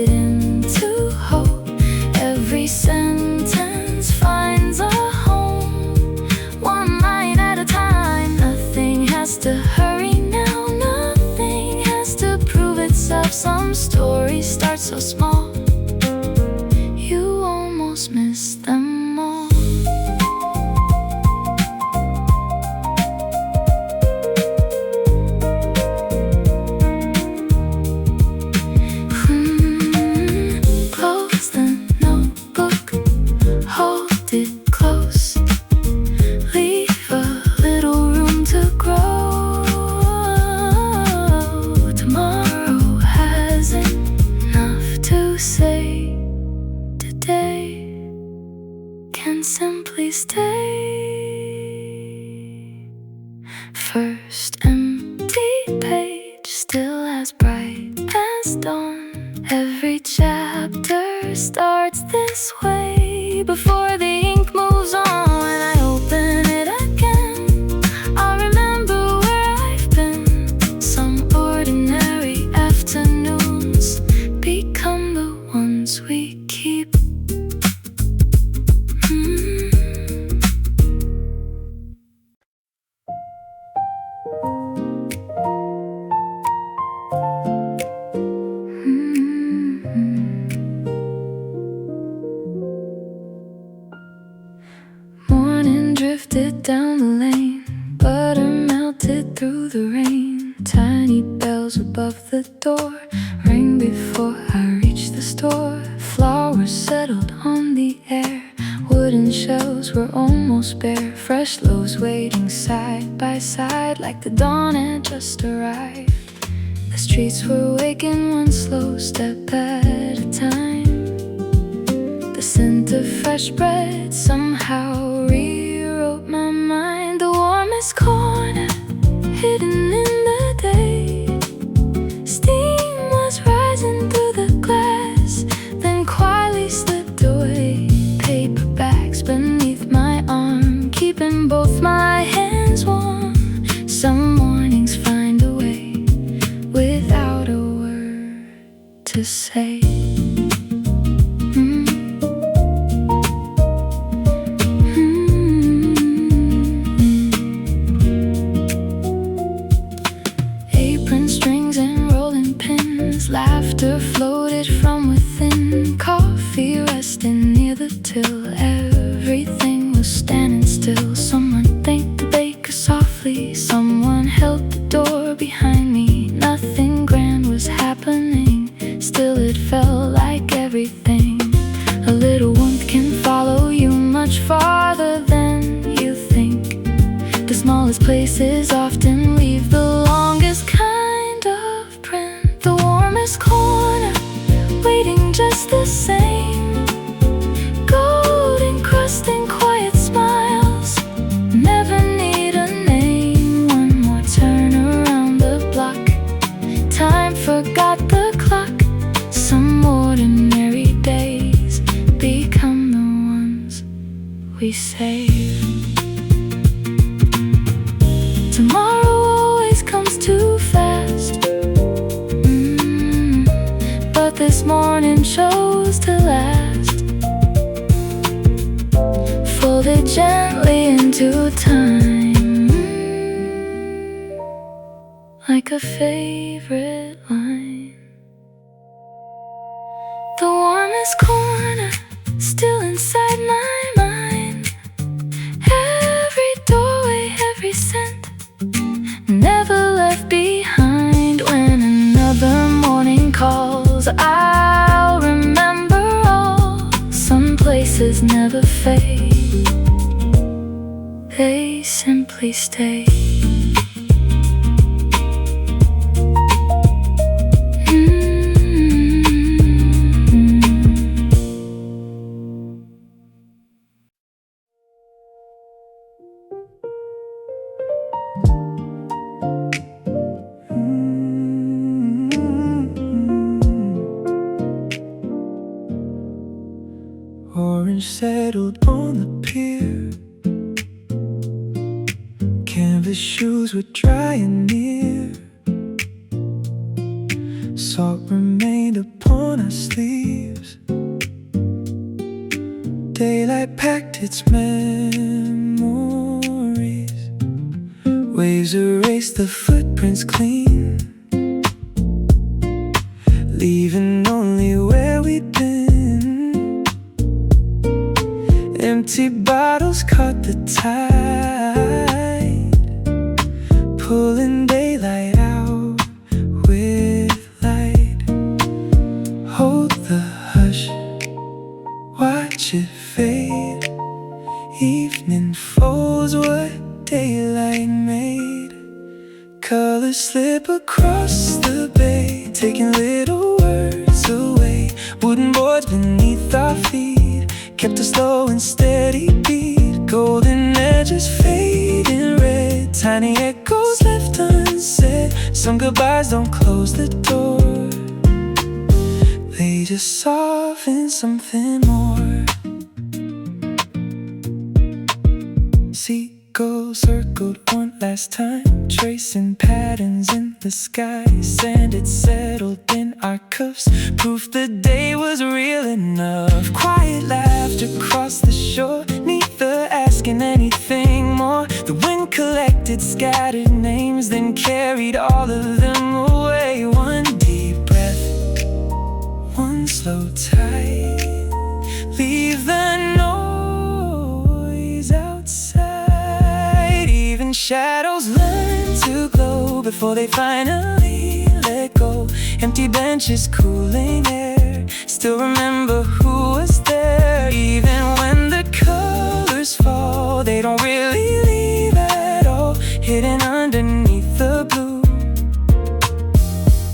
some stories start so small, you almost miss them all. Close the notebook, hold it close, leave a little room to grow. Tomorrow has enough to say, today can simply stay. First empty page, still as bright as dawn. Every chapter starts this way. Before the ink moves on, when I open it again, I'll remember where I've been. Some ordinary afternoons become the ones we keep. Morning drifted down the lane, butter melted through the rain. Tiny bells above the door rang before I reached the store. Flowers settled on the air, wooden shelves were almost bare. Fresh loaves waiting side by side, like the dawn had just arrived. The streets were waking one slow step at a time. The scent of fresh bread somehow rewrote my mind. The warmest corner, hidden in the day. Steam was rising through the glass, then quietly slipped away. Paperbacks beneath my arm, keeping both my hands warm. Some mornings find a way, without a word to say. Apron strings and rolling pins, laughter floated from within. Coffee resting near the till, everything was standing still. Someone thanked the baker softly, someone held the door behind me. Nothing grand was happening, still it felt like everything. A little warmth can follow you much farther than you think. The smallest places often leave the longest kind of print. The warmest corner, waiting just the same. Golden crust and quiet smiles, never need a name. One more turn around the block, time forgot the clock. Some ordinary days become the ones we save. Tomorrow always comes too fast, but this morning chose to last. Folded gently into time, like a favorite line. The warmest corner, still inside my mind. Every doorway, every scent, never left behind. When another morning calls, I'll remember all. Some places never fade, they simply stay. Orange settled on the pier, canvas shoes were dry and near. Salt remained upon our sleeves, daylight packed its memories. Waves erased the footprints clean, leaving only where we'd been. Empty bottles caught the tide, pulling daylight out with light. Hold the hush, watch it fade. Evening folds what daylight made. Colors slip across the bay, taking little words away. Wooden boards beneath our feet kept a slow and steady beat. Golden edges fading red, tiny echoes left unsaid. Some goodbyes don't close the door, they just soften something more. Seagulls circled one last time, tracing patterns in the sky. Sand had settled in our cuffs, proof the day was real enough. Quiet laughter across the shore, neither asking anything more. The wind collected scattered names, then carried all of them away. One deep breath, one slow tide, leave the noise outside. Even shadows learn to glow before they finally let go. Empty benches, cooling air, still remember who was there. Even when the colors fall, they don't really leave at all, hidden underneath the blue.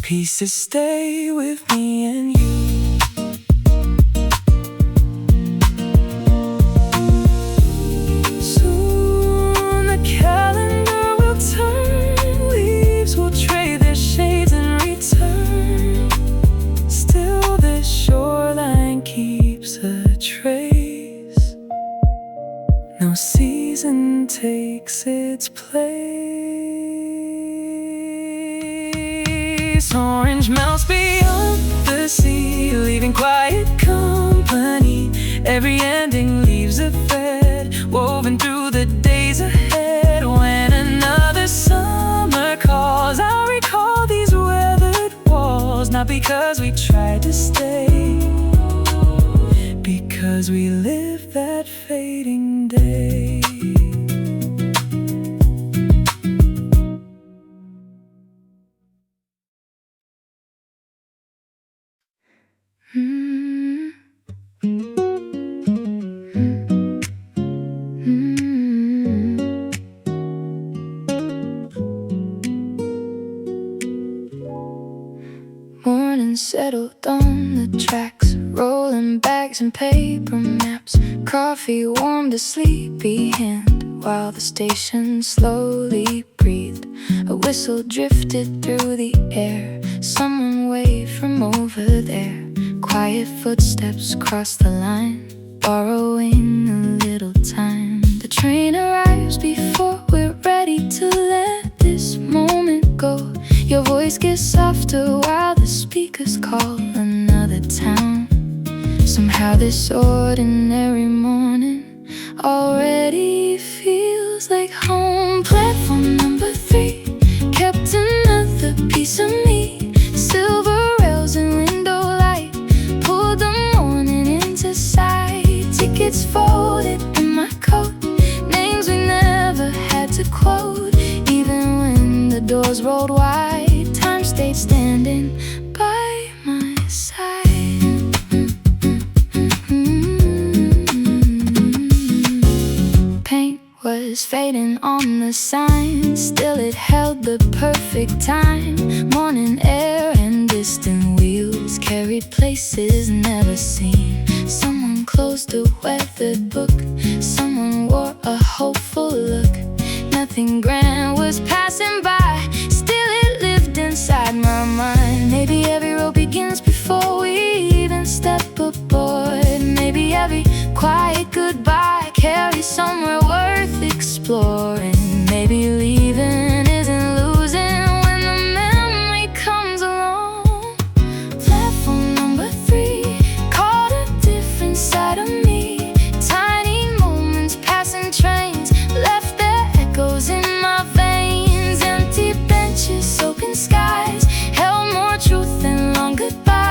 Pieces stay with me and you. No season takes its place. Orange melts beyond the sea, leaving quiet company. Every ending leaves a thread woven through the days ahead. When another summer calls, I recall these weathered walls. Not because we tried to stay, because we lived that fading day. Morning settled on the tracks, rolling bags and paper maps. Coffee warmed a sleepy hand while the station slowly breathed. A whistle drifted through the air, someone waved from over there. Quiet footsteps crossed the line, borrowing a little time. The train arrives before we're ready to let this moment go. Your voice gets softer while the speakers call another town. Somehow this ordinary morning already feels like home. Platform number 3 kept another piece of me. Silver rails and window light pulled the morning into sight. Tickets folded in my coat, names we never had to quote. Even when the doors rolled wide, time stayed standing by my side. Paint was fading on the sign, still it held the perfect time. Morning air and distant wheels carried places never seen. Someone closed a weathered book, someone wore a hopeful look. Nothing grand was passing by, still it lived inside my mind. Maybe every road begins before we even step aboard. Maybe every quiet goodbye carries somewhere worth exploring. Maybe leaving isn't losing when the memory comes along. Platform number 3 caught a different side of me. Tiny moments, passing trains left their echoes in my veins. Empty benches, open skies held more truth than long goodbyes.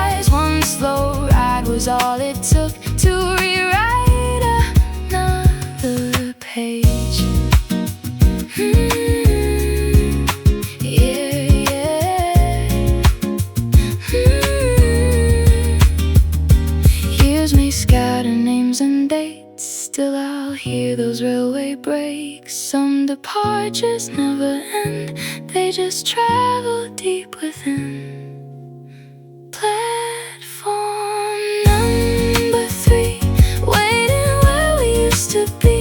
arches never end, they just travel deep within. Platform number 3, waiting where we used to be.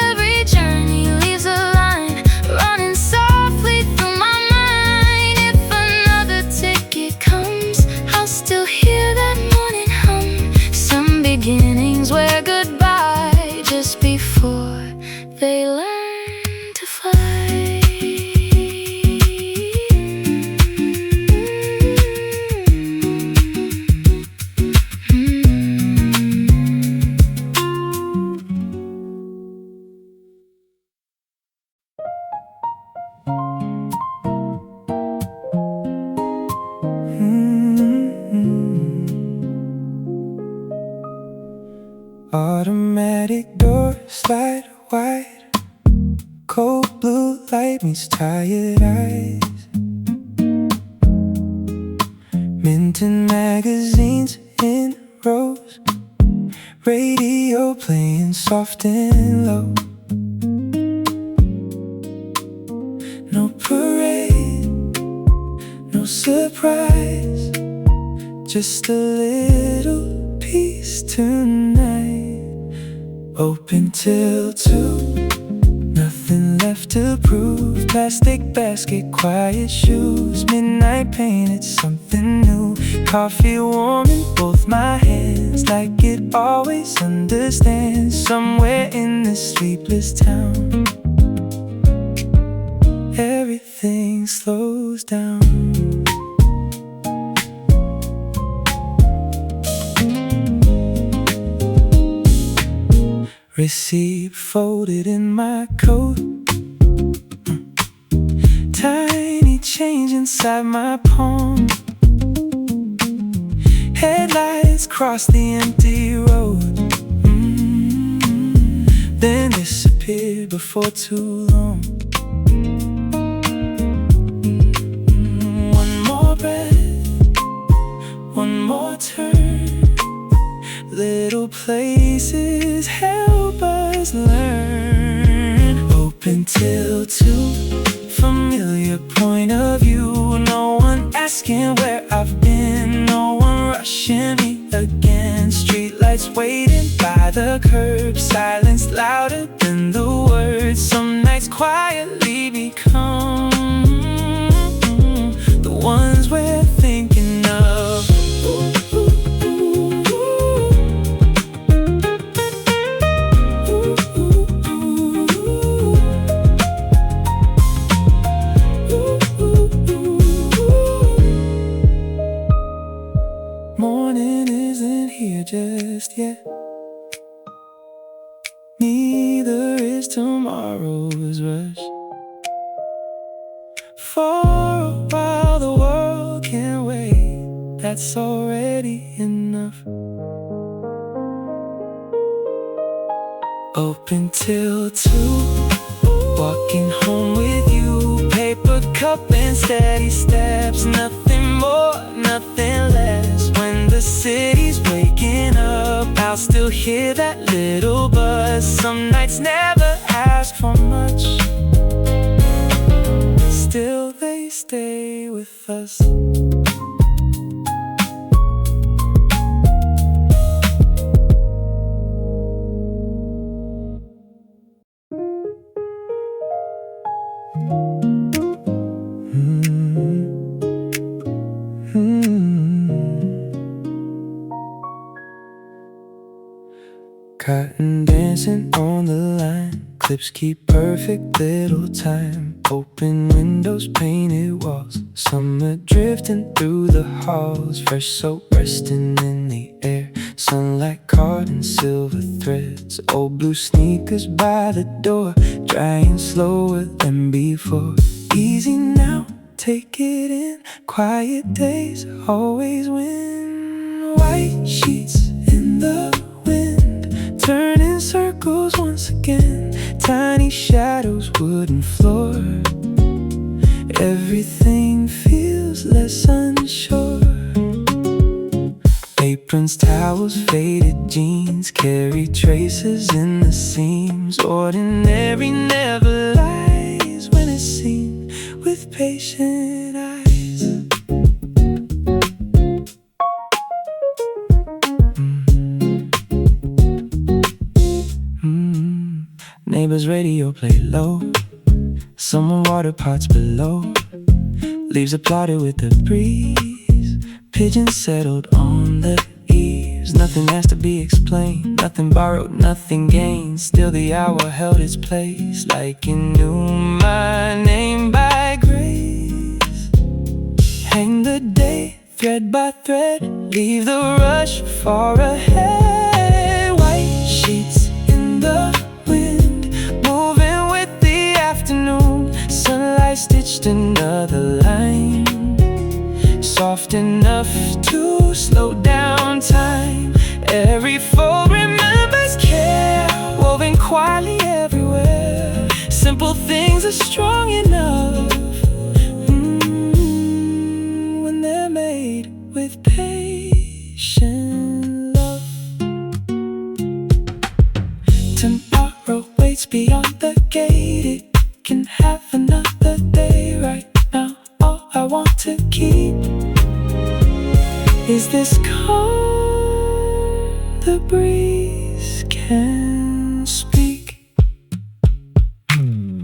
Every journey leaves a line running softly through my mind. If another ticket comes, I'll still hear that morning hum. Some beginnings were goodbye just before they learn to fly. Automatic door slide wide, cold blue light meets tired eyes. Minting magazines in rows, radio playing soft and low. No parade, no surprise, just a little peace tonight. Open till 2, nothing left to prove. Plastic basket, quiet shoes, midnight painted something new. Coffee warm in both my hands, like it always understands. Somewhere in this sleepless town, everything slows down. Receipt folded in my coat, tiny change inside my palm. Headlights cross the empty road, then disappeared before too long. One more breath, one more turn. Little places help us learn. Open till 2, familiar point of view. No one asking where I've been, no one rushing me again. Streetlights waiting by the curb, silence louder than the words. Some nights quietly become the ones we're thinking of. Morning isn't here just yet, neither is tomorrow's rush. For a while the world can wait, that's already enough. Open till 2, walking home with you. Paper cup and steady steps, nothing more, nothing less. When the city's waking up, I'll still hear that little buzz. Some nights never ask for much, still they stay with us. Cotton dancing on the line, clips keep perfect little time. Open windows, painted walls, summer drifting through the halls. Fresh soap resting in the air, sunlight caught in silver threads. Old blue sneakers by the door, drying slower than before. Easy now, take it in, quiet days always win. White sheets in the wind, turning circles once again. Tiny shadows, wooden floor, everything feels less unsure. Aprons, towels, faded jeans carry traces in the seams. Ordinary never lies. play low. Someone water pots below. Leaves applauded with the breeze. Pigeons settled on the eaves. Nothing has to be explained. Nothing borrowed, nothing gained. Still the hour held its place, like you knew my name by grace. Hang the day thread by thread. Leave the rush far ahead. White sheets in the wind, moving with the afternoon. Sunlight stitched another line, soft enough to slow down time. Every fold remembers care, woven quietly everywhere. Simple things are strong enough when they're made with patient love. Tomorrow waits beyond the gate. It can have another day. Right now all I want to keep is this calm the breeze can speak.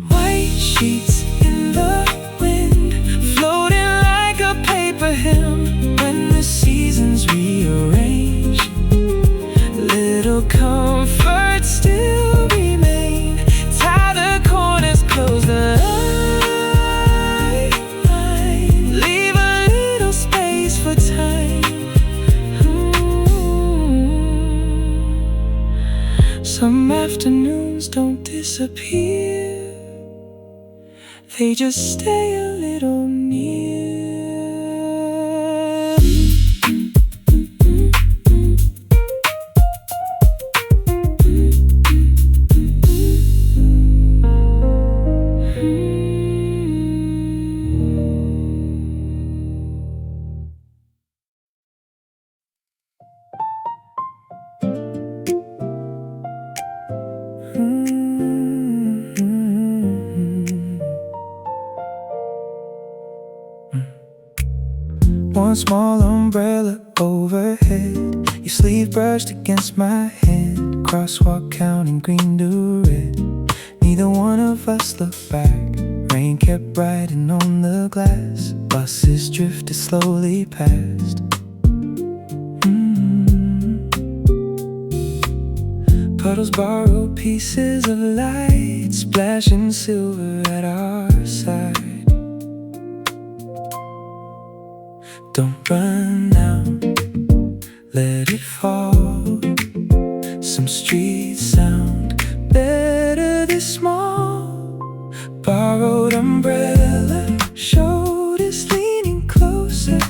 White sheets in the wind, floating like a paper hymn. When the seasons rearrange, little comfort still remain. Tie the corners, close the line, leave a little space for time. Some afternoons don't disappear, they just stay a little near. One small umbrella overhead, your sleeve brushed against my hand. Crosswalk counting green to red. Neither one of us looked back. Rain kept riding on the glass. Buses drifted slowly past. Puddles borrowed pieces of light, splashing silver at our side. Don't run now, let it fall. Some streets sound better this small. Borrowed umbrella, shoulders leaning closer.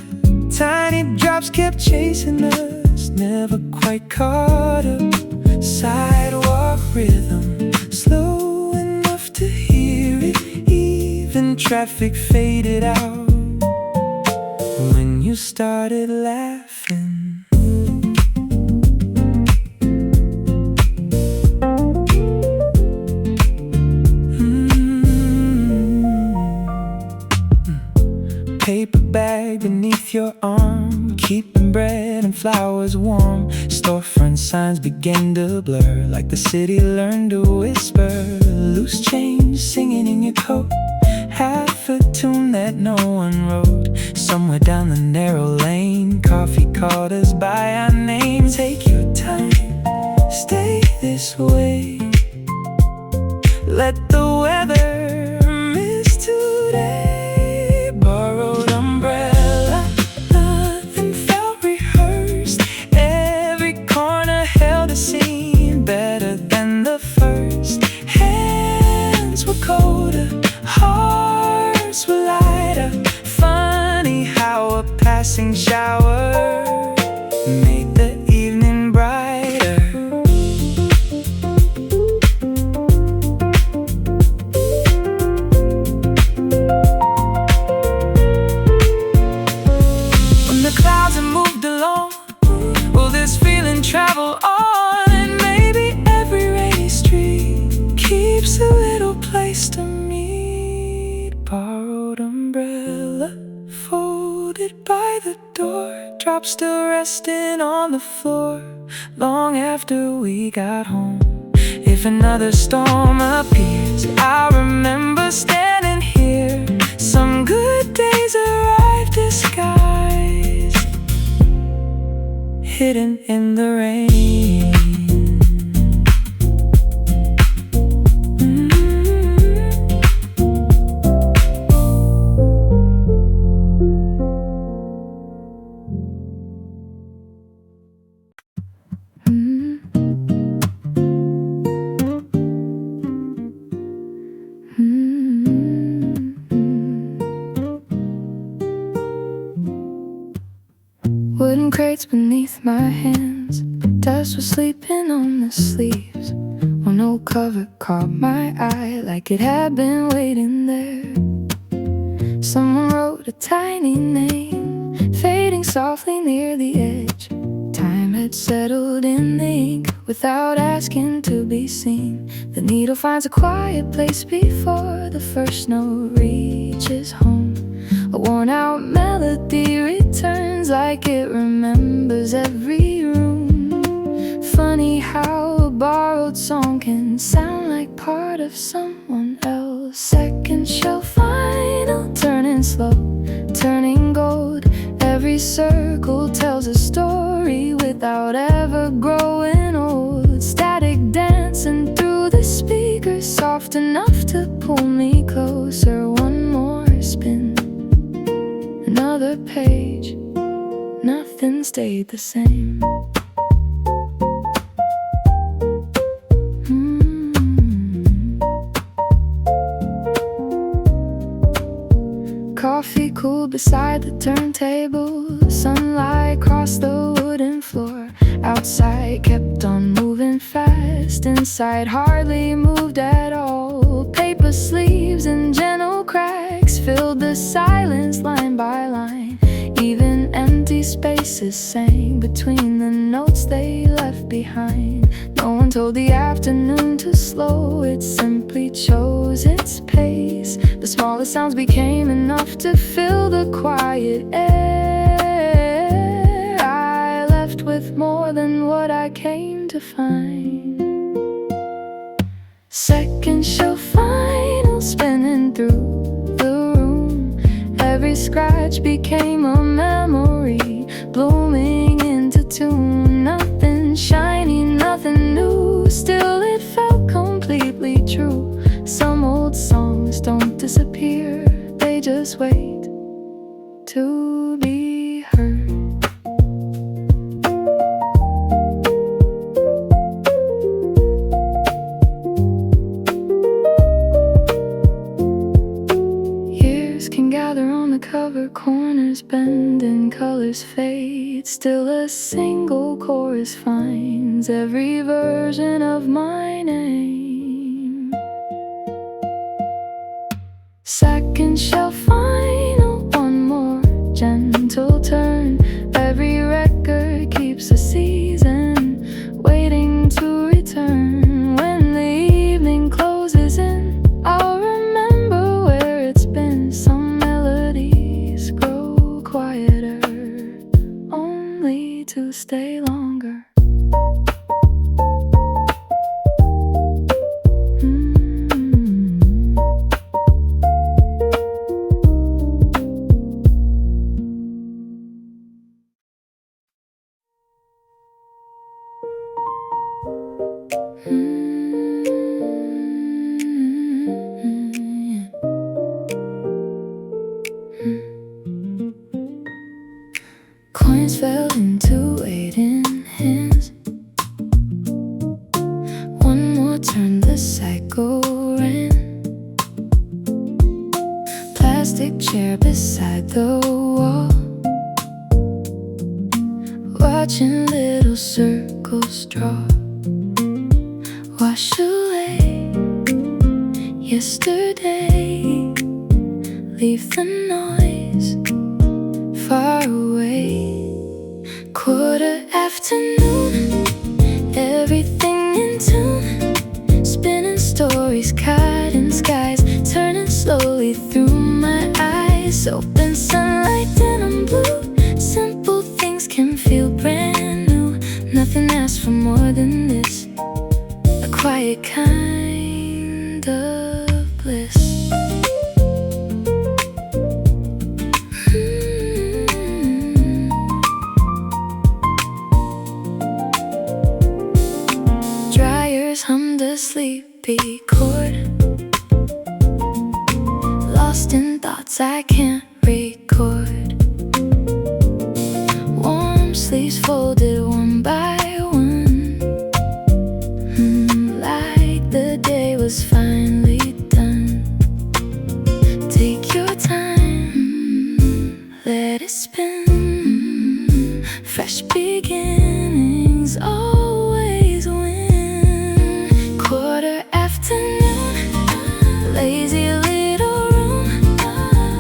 Tiny drops kept chasing us, never quite caught up. Sidewalk rhythm, slow enough to hear it. Even traffic faded out when you started laughing. Paper bag beneath your arm, keeping bread and flowers warm. Storefront signs begin to blur, like the city learned to whisper. Loose change singing in your coat, half a tune that no one wrote. Somewhere down the narrow lane, coffee called us by our name. Take your time, stay this way. Let the weather miss today. Borrowed umbrella, nothing felt rehearsed. Every corner held a scene better than the first. Hands were colder, hearts were lighter. Funny how a passing shower made the evening brighter. When the clouds have moved along, will this feeling travel on? And maybe every rainy street keeps a little place to meet. Borrowed umbrella, folded by the door, drops still resting on the floor long after we got home. If another storm appears, See, I remember standing here. Some good days arrived disguised, hidden in the rain. Wooden crates beneath my hands, dust was sleeping on the sleeves. One old cover caught my eye like it had been waiting there. Someone wrote a tiny name, fading softly near the edge. Time had settled in the ink without asking to be seen. The needle finds a quiet place before the first note reaches home. A worn-out melody returns like it remembers every room. Funny how a borrowed song can sound like part of someone else. Second shelf vinyl, turning slow, turning gold. Every circle tells a story without ever growing old. Static dancing through the speakers, soft enough to pull me closer. One more spin, another page, nothing stayed the same. Coffee cooled beside the turntable, sunlight crossed the wooden floor. Outside kept on moving fast, inside hardly moved at all. Paper sleeves and gentle cracks filled the silence line by line. Even empty spaces sang between the notes they left behind. No one told the afternoon to slow, it simply chose its pace. The smallest sounds became enough to fill the quiet air. I left with more than what I came to find. Second shelf vinyl spinning through the room. Every scratch became a memory, blooming into tune. Nothing shiny, nothing new, still it felt completely true. Some old songs don't disappear, they just wait to be heard. Years can gather on the cover, corners bend and colors fade. Still a single chorus finds every version of my name. Second shelf vinyl, one more gentle turn. Every record keeps a season waiting to return. When the evening closes in, I'll remember where it's been. Some melodies grow quieter, only to stay longer. Coins fell into waiting hands. One more turn, the cycle ran. Plastic chair beside the wall, watching little circles draw. Wash away yesterday, leave the noise far away. Quarter afternoon, everything in tune, spinning stories, cutting skies, turning slowly through my eyes. Open sunlight, denim blue, simple things can feel brand new. Nothing asks for more than this, a quiet kind of lost in thoughts I can't record. Warm sleeves folded one by one, like the day was finally done. Take your time, let it spin. Fresh beginnings always win. Quarter afternoon, lazy little room.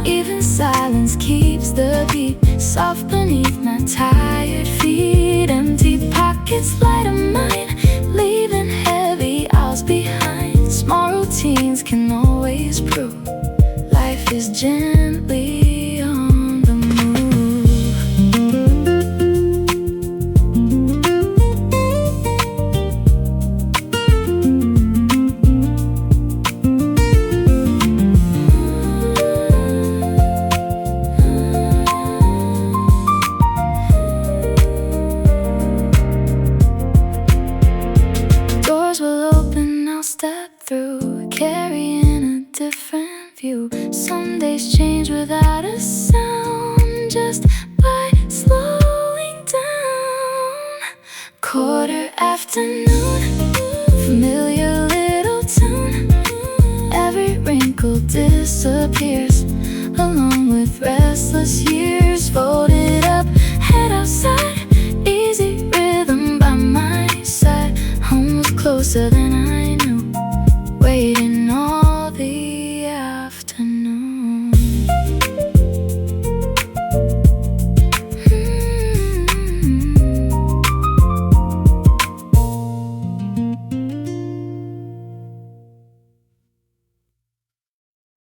Even silence keeps the beat soft beneath my tired feet. Empty pockets light a mind, leaving heavy hours behind. Small routines can always prove life is gently on the move. Doors will open, I'll step through, carrying a different view. Some days change without a sound, just by slowing down. Quarter afternoon, familiar little tune. Every wrinkle disappears, along with restless years. Folded up, head outside,